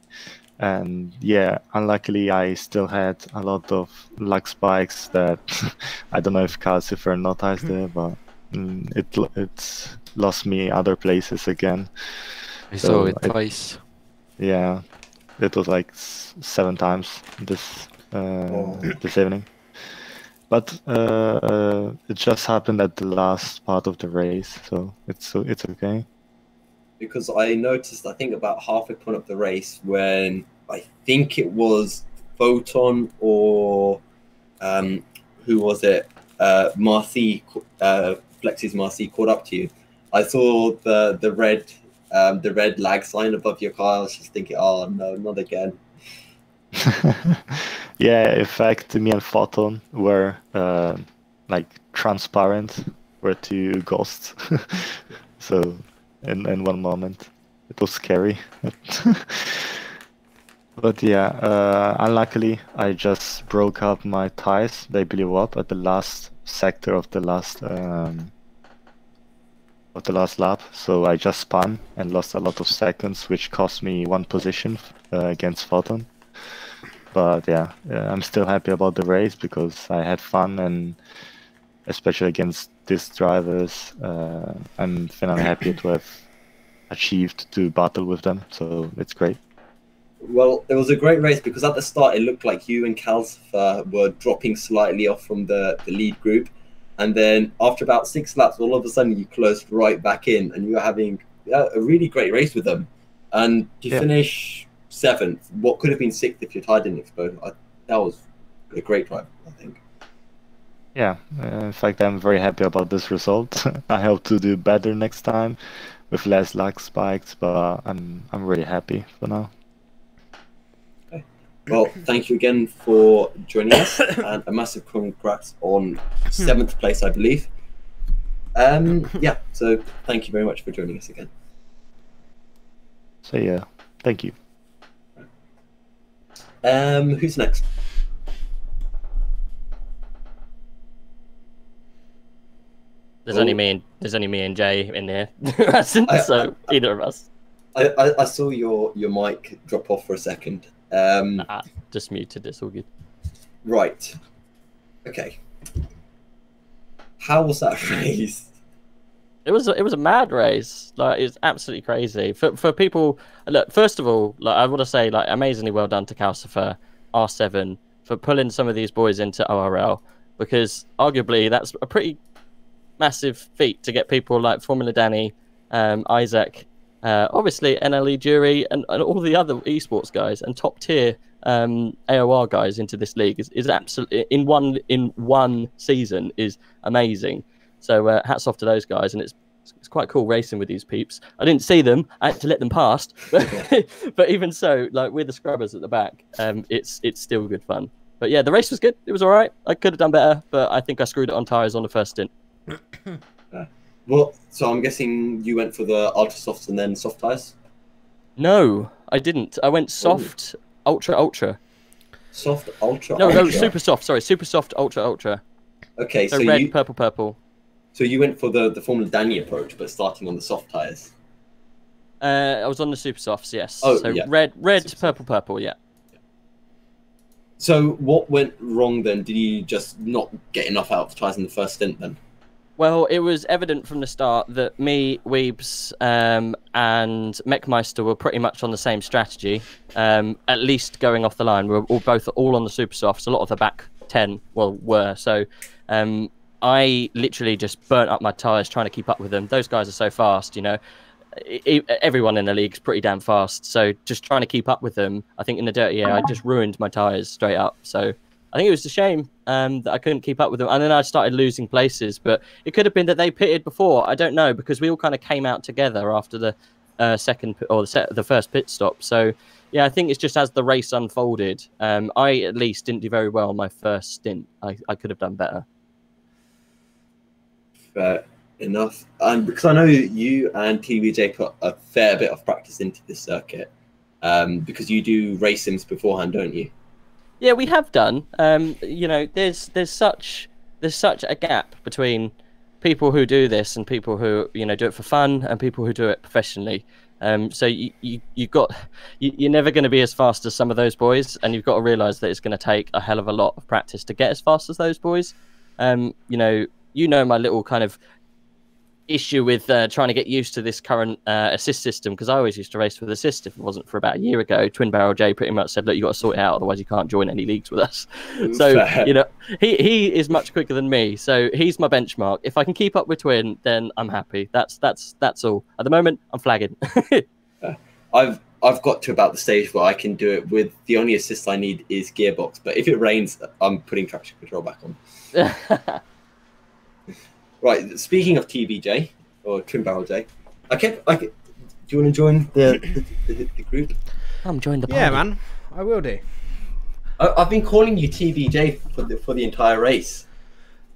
And yeah, unluckily I still had a lot of lag spikes that I don't know if Calcifer noticed it, but it lost me other places again. I saw it twice. Yeah, it was like 7 times this evening. But it just happened at the last part of the race, so it's okay. Because I noticed, I think about halfway point of the race, when I think it was Photon or who was it? Marcy, Flex's Marcy caught up to you. I saw the red lag sign above your car. I was just thinking, oh no, not again. Yeah, in fact, me and Photon were like transparent, were 2 ghosts. So in one moment. It was scary. But yeah, unluckily, I just broke up my tires. They blew up at the last sector of the last lap. So I just spun and lost a lot of seconds, which cost me one position against Photon. But yeah, I'm still happy about the race because I had fun, and especially against these drivers, I'm finally happy to have achieved to battle with them. So it's great. Well, it was a great race because at the start it looked like you and Calcifer were dropping slightly off from the lead group, and then after about 6 laps, all of a sudden you closed right back in, and you were having a really great race with them. And to finish 7th, what could have been 6th if your tire didn't explode, that was a great drive, I think. Yeah, in fact, I'm very happy about this result. I hope to do better next time with less lag spikes, but I'm really happy for now. Well, thank you again for joining us, and a massive congrats on 7th place, I believe. Yeah, so thank you very much for joining us again. So yeah, thank you. Who's next? There's only me and Jay in here, so either of us. I saw your mic drop off for a second. Just muted. It's all good. Right. Okay. How was that race? It was a mad race. Like, it's absolutely crazy for people. Look, first of all, like, I want to say, like, amazingly well done to Calcifer, R7, for pulling some of these boys into ORL, because arguably that's a pretty massive feat to get people like Formula Danny, Isaac, obviously NLE Jury, and all the other esports guys and top tier AOR guys into this league is absolutely in one season is amazing. So hats off to those guys, and it's quite cool racing with these peeps. I didn't see them; I had to let them past, but even so, like, we're the scrubbers at the back. It's still good fun. But yeah, the race was good. It was all right. I could have done better, but I think I screwed it on tires on the first stint. Well, so I'm guessing you went for the ultra softs and then soft tires? No, I didn't. I went soft, ultra. Soft, ultra, no, ultra? No, super soft. Sorry, super soft, ultra. Okay, so red, purple. So you went for the Formula Danny approach, but starting on the soft tires? I was on the super softs, yes. Oh, so yeah. red, purple, yeah. So what went wrong then? Did you just not get enough out of the tires in the first stint then? Well, it was evident from the start that me, Weebs, and Mechmeister were pretty much on the same strategy, at least going off the line. We were all on the super softs. A lot of the back 10 were. So I literally just burnt up my tyres trying to keep up with them. Those guys are so fast, you know. Everyone in the league's pretty damn fast. So just trying to keep up with them, I think in the dirty air, I just ruined my tyres straight up. So I think it was a shame that I couldn't keep up with them. And then I started losing places. But it could have been that they pitted before. I don't know, because we all kind of came out together after the the first pit stop. So, yeah, I think it's just as the race unfolded. I, at least, didn't do very well on my first stint. I could have done better. Fair enough. And because I know you and TVJ put a fair bit of practice into this circuit, because you do race sims beforehand, don't you? Yeah, we have done. You know, there's such a gap between people who do this and people who, you know, do it for fun and people who do it professionally. So you're never going to be as fast as some of those boys, and you've got to realise that it's going to take a hell of a lot of practice to get as fast as those boys. You know my little kind of issue with trying to get used to this current assist system, because I always used to race with assist. If it wasn't for about a year ago, Twin Barrel J pretty much said, look, you got to sort it out, otherwise you can't join any leagues with us. So you know, he is much quicker than me, so he's my benchmark. If I can keep up with Twin, then I'm happy. That's all. At the moment, I'm flagging. I've got to about the stage where I can do it with the only assist I need is gearbox, but if it rains, I'm putting traction control back on. Right, speaking of TBJ, or Twin Barrel J, do you want to join the group? I'm joining the party. Yeah, man, I will do. I've been calling you TBJ for the entire race.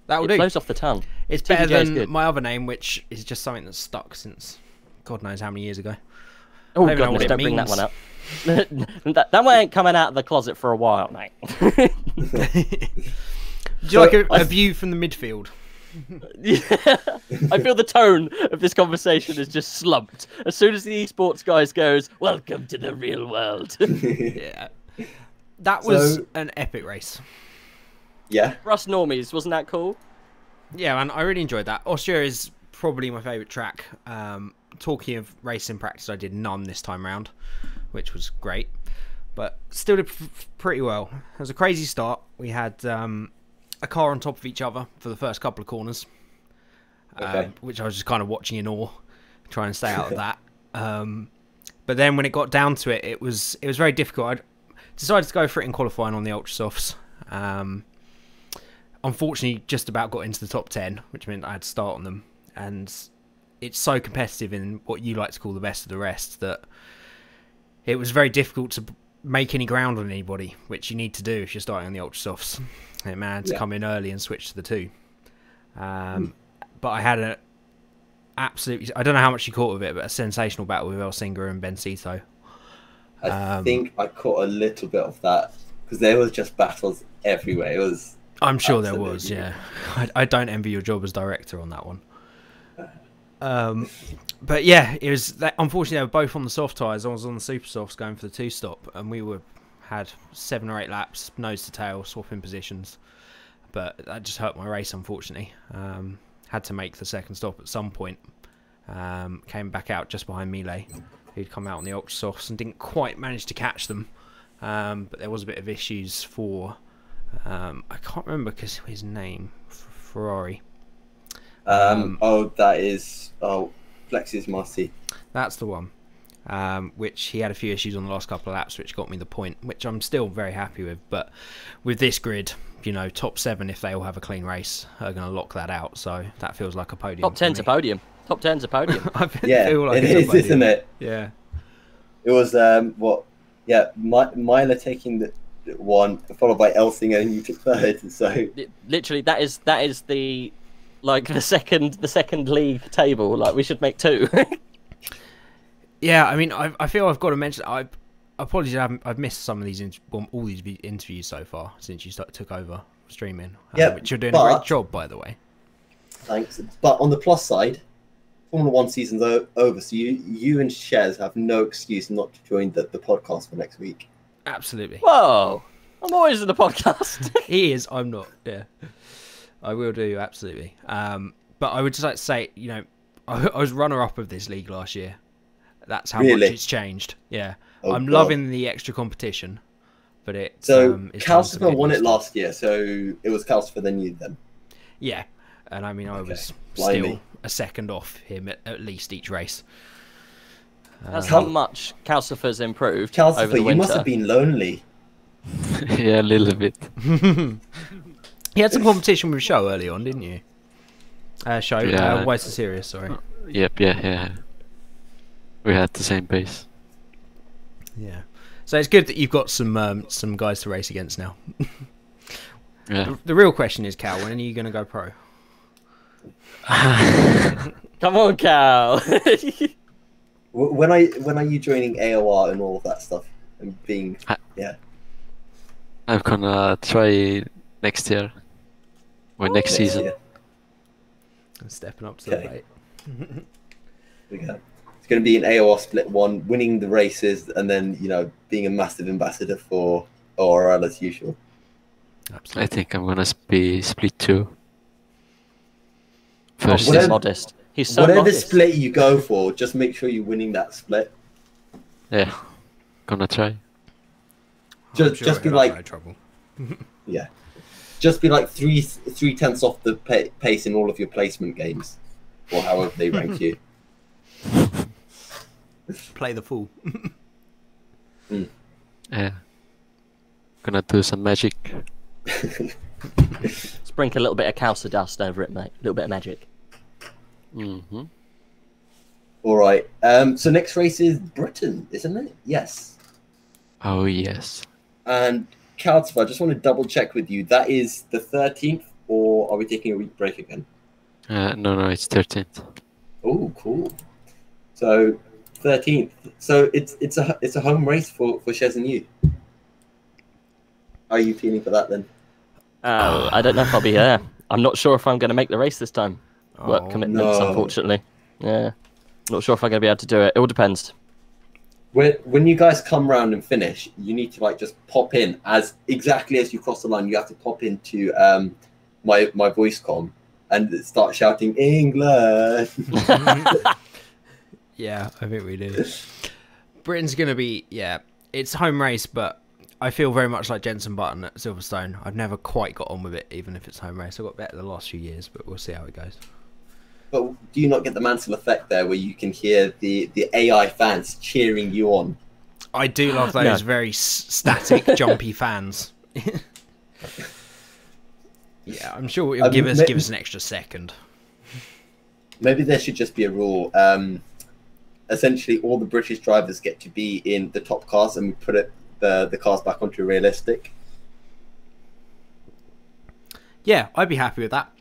That will It do. flows off the tongue. It's TBJ better is than good. my other name, which is just something that's stuck since God knows how many years ago. Oh, I don't even know goodness, what it don't bring that means. one up. that one ain't coming out of the closet for a while, mate. Do you like a view from the midfield? Yeah. I feel the tone of this conversation is just slumped. As soon as the esports guys goes, welcome to the real world. Yeah. That was So- an epic race. Yeah. For us normies, wasn't that cool? Yeah, man, I really enjoyed that. Austria is probably my favourite track. Talking of racing practice, I did none this time round, which was great. But still did pretty well. It was a crazy start. We had a car on top of each other for the first couple of corners, which I was just kind of watching in awe, trying to stay out of that. But then when it got down to it, it was very difficult. I decided to go for it in qualifying on the Ultra Softs. Unfortunately, just about got into the top 10, which meant I had to start on them. And it's so competitive in what you like to call the best of the rest that it was very difficult to make any ground on anybody, which you need to do if you're starting on the Ultra Softs. It managed to come in early and switch to the 2. But I had a absolutely, I don't know how much you caught of it, but a sensational battle with Elsinga and Bencito. I think I caught a little bit of that because there was just battles everywhere. It was. I'm sure there was, yeah. I don't envy your job as director on that one. But yeah, it was. Unfortunately, they were both on the soft tyres. I was on the super softs going for the 2-stop, and we had 7 or 8 laps, nose to tail, swapping positions. But that just hurt my race, unfortunately. Had to make the second stop at some point. Came back out just behind Melee, who'd come out on the ultra softs and didn't quite manage to catch them. But there was a bit of issues for I can't remember because his name Ferrari. That is Flex's Marcy. That's the one. Which he had a few issues on the last couple of laps, which got me the point, which I'm still very happy with. But with this grid, you know, top 7, if they all have a clean race, are going to lock that out. So that feels like a podium. Top 10's a podium. Top 10's a podium. Yeah, feel like it it's a is, podium. isn't it? Yeah. It was Myla taking the 1, followed by Elsinger, and you took 3rd. So Literally, that is the the second league table. Like, we should make 2. Yeah, I mean, I feel I've got to mention. I apologize, I've missed some of these all these interviews so far since you took over streaming. Which you're doing a great job, by the way. Thanks. But on the plus side, Formula 1 season's over, so you and Shez have no excuse not to join the podcast for next week. Absolutely. Whoa! I'm always in the podcast. He is. I'm not. Yeah, I will do absolutely. But I would just like to say, you know, I was runner-up of this league last year. That's how much it's changed. Yeah, I'm loving the extra competition, but it's Calcifer won it last year, so it was Calcifer then you then. Yeah, and I mean I was still a second off him at least each race. That's how much Calcifer's improved. Calcifer, over the you winter. must have been lonely. Yeah, a little bit. You had some competition with Show early on, didn't you? Show, Yeah. Why So Serious? Sorry. Yep, yeah. We had the same pace. Yeah. So it's good that you've got some guys to race against now. Yeah. The real question is, Cal, when are you going to go pro? Come on, Cal. When are you joining AOR and all of that stuff and being I'm gonna try next year. Or next season. year? I'm stepping up to the plate. We go. It's going to be an AOR split 1, winning the races, and then being a massive ambassador for ORL as usual. Absolutely. I think I'm gonna be split 2. First He's season. modest. He's so Whatever modest. split you go for, just make sure you're winning that split. Yeah, gonna try. Just be like trouble. Yeah, just be like 3/10 off the pace in all of your placement games, or however they rank you. Play the fool. Yeah, gonna do some magic. Sprinkle a little bit of Calcer dust over it, mate. A little bit of magic. Mm-hmm. All right. So next race is Britain, isn't it? Yes. Oh yes. And Calcifer, I just want to double check with you. That is the 13th, or are we taking a week break again? No, it's 13th. Oh, cool. So 13th. So it's a home race for Shez and you. How are you feeling for that then? I don't know if I'll be there. I'm not sure if I'm going to make the race this time. Work commitments, no. unfortunately. Yeah. Not sure if I'm going to be able to do it. It all depends. When you guys come round and finish, you need to like just pop in exactly as you cross the line. You have to pop into my voice comm and start shouting England. Yeah, I think we do. Britain's going to be, it's home race, but I feel very much like Jensen Button at Silverstone. I've never quite got on with it, even if it's home race. I got better the last few years, but we'll see how it goes. But do you not get the Mansell effect there, where you can hear the AI fans cheering you on? I do love those very static, jumpy fans. Yeah, I'm sure it'll give us an extra second. Maybe there should just be a rule. Essentially, all the British drivers get to be in the top cars, and we put the cars back onto realistic. Yeah, I'd be happy with that.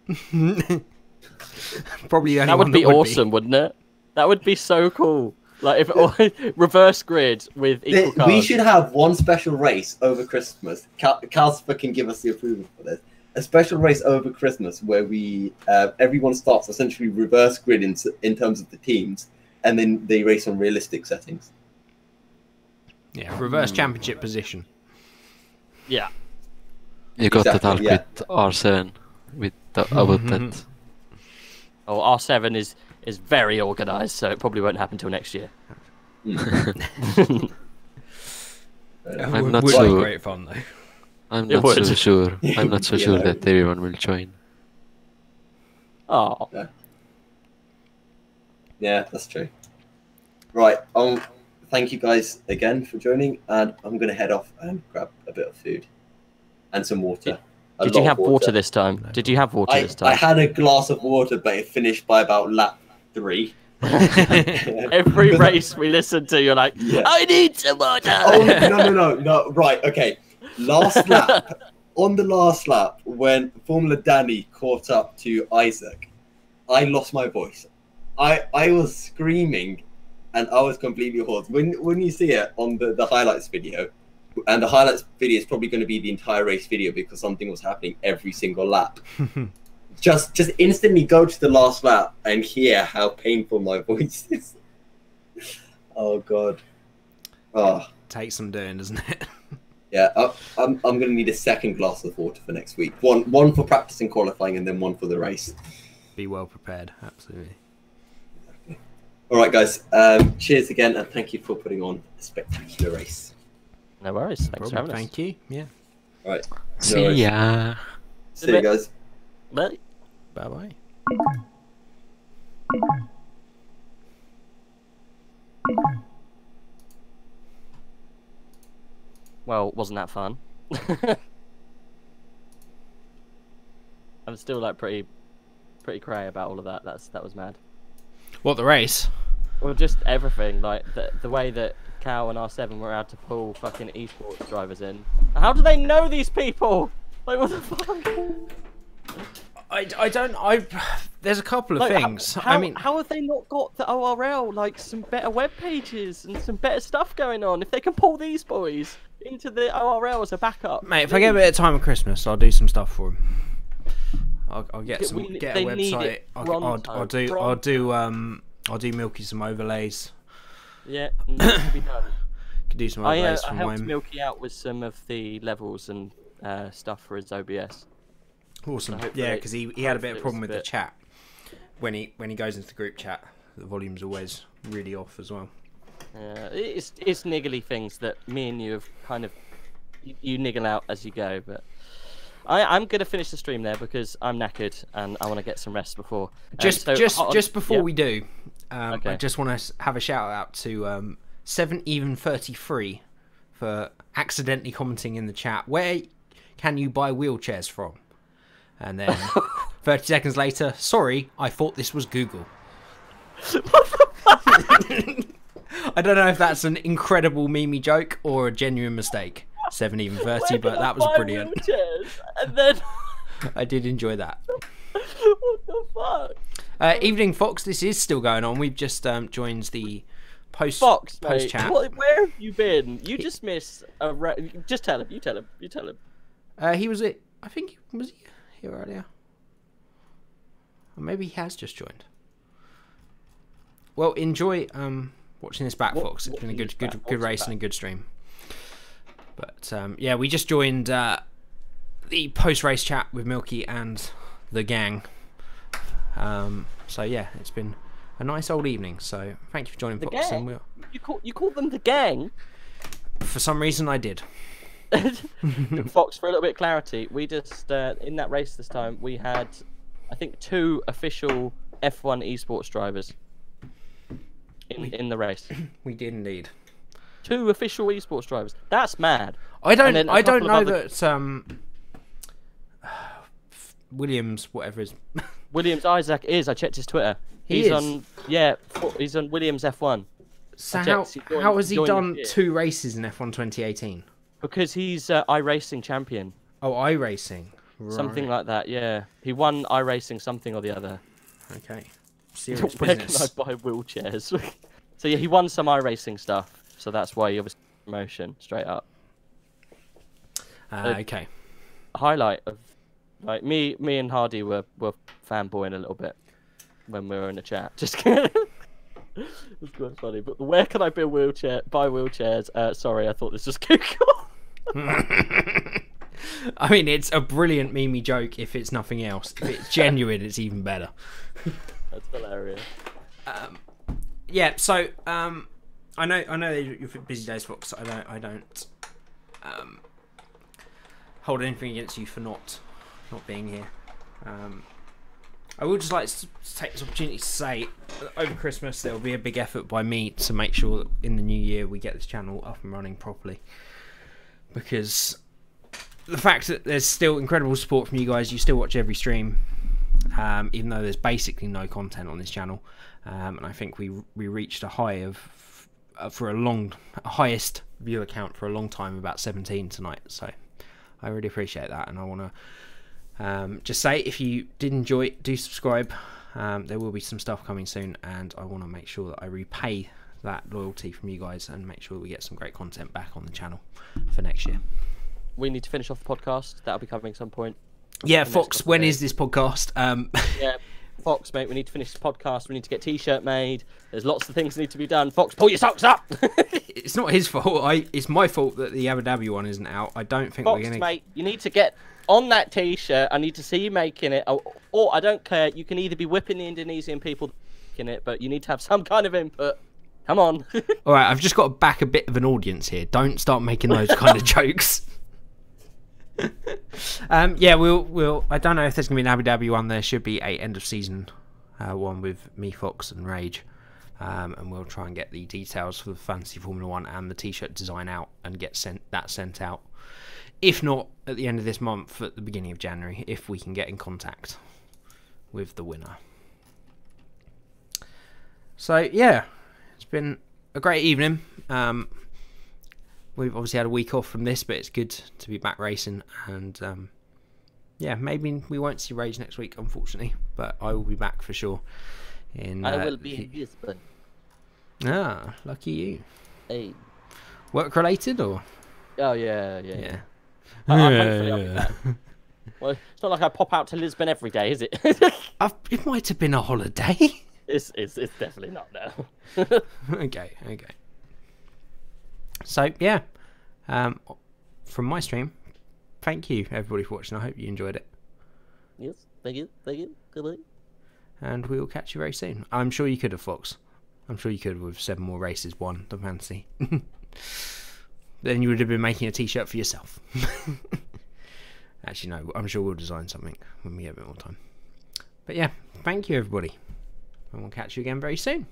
Probably the only that would one be awesome, wouldn't it? That would be so cool. Like if reverse grid with equal cars. We should have one special race over Christmas. Calcifer can give us the approval for this. A special race over Christmas where we everyone starts essentially reverse grid in terms of the teams, and then they race on realistic settings. Yeah, reverse championship position. Yeah. You got Exactly, that yeah. with R7 with about that. Oh, R7 is very organised, so it probably won't happen till next year. I'm not would so be great fun though. I'm It not would. so sure. I'm not so You sure know. that everyone will join. Oh. Yeah, that's true. Right. Thank you guys again for joining, and I'm going to head off and grab a bit of food and some water. Did you have water this time? Did you have water this I time? had a glass of water, but it finished by about lap 3. Every race we listen to, you're like, Yeah. I need some water. Oh no! Right, okay. Last lap. On the last lap, when Formula Danny caught up to Isaac, I lost my voice. I was screaming, and I was completely hoarse. When you see it on the highlights video, and the highlights video is probably going to be the entire race video because something was happening every single lap. just instantly go to the last lap and hear how painful my voice is. Oh god. Oh. Takes some doing, doesn't it? Yeah, I'm going to need a second glass of water for next week. One for practicing qualifying, and then one for the race. Be well prepared, absolutely. All right, guys. Cheers again, and thank you for putting on a spectacular race. No worries. Thanks for having us. Thank you. Yeah. All right. See ya. See you guys. Bye. Bye bye. Well, wasn't that fun? I'm still like pretty cray about all of that. That was mad. What, the race? Well, just everything, like the way that Cal and R7 were allowed to pull fucking esports drivers in. How do they know these people? Like, what the fuck? There's a couple of Like, things. How have they not got the ORL, like, some better web pages and some better stuff going on? If they can pull these boys into the ORL as a backup. Mate, if I get a bit of time at Christmas, I'll do some stuff for them. I'll get a They need website. it pronto. I'll do Milky some overlays. Yeah, needs to be done. Could do some I overlays for helped mine. Milky out with some of the levels and stuff for his OBS. Awesome. So Yeah, because he had a bit of hopefully it problem was with a the bit- chat. When he goes into the group chat, the volume's always really off as well. It's niggly things that me and you have kind of you niggle out as you go, but I'm gonna finish the stream there because I'm knackered and I want to get some rest before. Just before we do, Okay. I just want to have a shout out to 7even33 for accidentally commenting in the chat. Where can you buy wheelchairs from? And then 30 seconds later, sorry, I thought this was Google. I don't know if that's an incredible meme joke or a genuine mistake. 7even30, but that was brilliant. And then I did enjoy that. what the fuck? Evening, Fox. This is still going on. We've just joined the post mate, chat. Where have you been? You just missed a. Just tell him. You tell him. He was it. I think was he here earlier. Or maybe he has just joined. Well, enjoy watching this back, Fox. It's been a good race and a good stream. But yeah, we just joined the post-race chat with Milky and the gang. So yeah, it's been a nice old evening. So thank you for joining, Fox. Gang? And You call them the gang? for some reason, I did. Fox, for a little bit of clarity, we just in that race this time we had, I think, 2 official F1 esports drivers in the race. We did indeed. 2 official esports drivers. That's mad. I don't know other... that Williams, whatever is Williams Isaac is. I checked his Twitter. He's on he's on Williams F1. So how has he done 2 races in F1 2018? Because he's iRacing champion. Oh, iRacing. Right. Something like that, yeah. He won iRacing something or the other. Okay. Serious Where business. can I buy wheelchairs? So yeah, he won some iRacing stuff. So that's why he obviously promotion straight up. Okay. Highlight of like me and Hardy were fanboying a little bit when we were in the chat. Just kidding. It's quite funny. But where can I buy wheelchairs? Sorry, I thought this was Google. I mean, it's a brilliant meme joke if it's nothing else. If it's genuine, it's even better. That's hilarious. Yeah, so I know you're busy days, Fox. I don't hold anything against you for not being here. I would just like to take this opportunity to say that over Christmas there will be a big effort by me to make sure that in the new year we get this channel up and running properly. Because the fact that there's still incredible support from you guys, you still watch every stream, even though there's basically no content on this channel, and I think we reached a high of highest viewer count for a long time, about 17 tonight. So I really appreciate that, and I want to just say, if you did enjoy it, do subscribe. There will be some stuff coming soon, and I want to make sure that I repay that loyalty from you guys and make sure that we get some great content back on the channel for next year. We need to finish off the podcast. That'll be coming at some point. Yeah, Fox, when is this podcast? Yeah, Fox, mate, we need to finish the podcast. We need to get t-shirt made. There's lots of things that need to be done. Fox, pull your socks up! It's not his fault. It's my fault that the Abu Dhabi one isn't out. I don't think Fox, we're going to... mate, you need to get on that t-shirt. I need to see you making it. Or I don't care. You can either be whipping the Indonesian people in it, but you need to have some kind of input. Come on. All right, I've just got to back a bit of an audience here. Don't start making those kind of jokes. Yeah, we'll. I don't know if there's gonna be an Abu Dhabi one. There should be a end of season one with me, Fox, and Rage, and we'll try and get the details for the Fantasy Formula One and the T-shirt design out and get sent out. If not at the end of this month, at the beginning of January, if we can get in contact with the winner. So yeah, it's been a great evening. We've obviously had a week off from this, but it's good to be back racing. And yeah, maybe we won't see Rage next week, unfortunately, but I will be back for sure. I will be in Lisbon. Ah, lucky you. Hey. Work related or? Oh yeah. Hopefully I'll be back. Well, it's not like I pop out to Lisbon every day, is it? It might have been a holiday. It's definitely not now. Okay. So yeah, from my stream, thank you everybody for watching. I hope you enjoyed it. Yes, thank you. Goodbye. And we will catch you very soon. I'm sure you could have, Fox. I'm sure you could have with 7 more races won the fantasy. Then you would have been making a t-shirt for yourself. Actually, no, I'm sure we'll design something when we get a bit more time. But yeah, thank you everybody. And we'll catch you again very soon.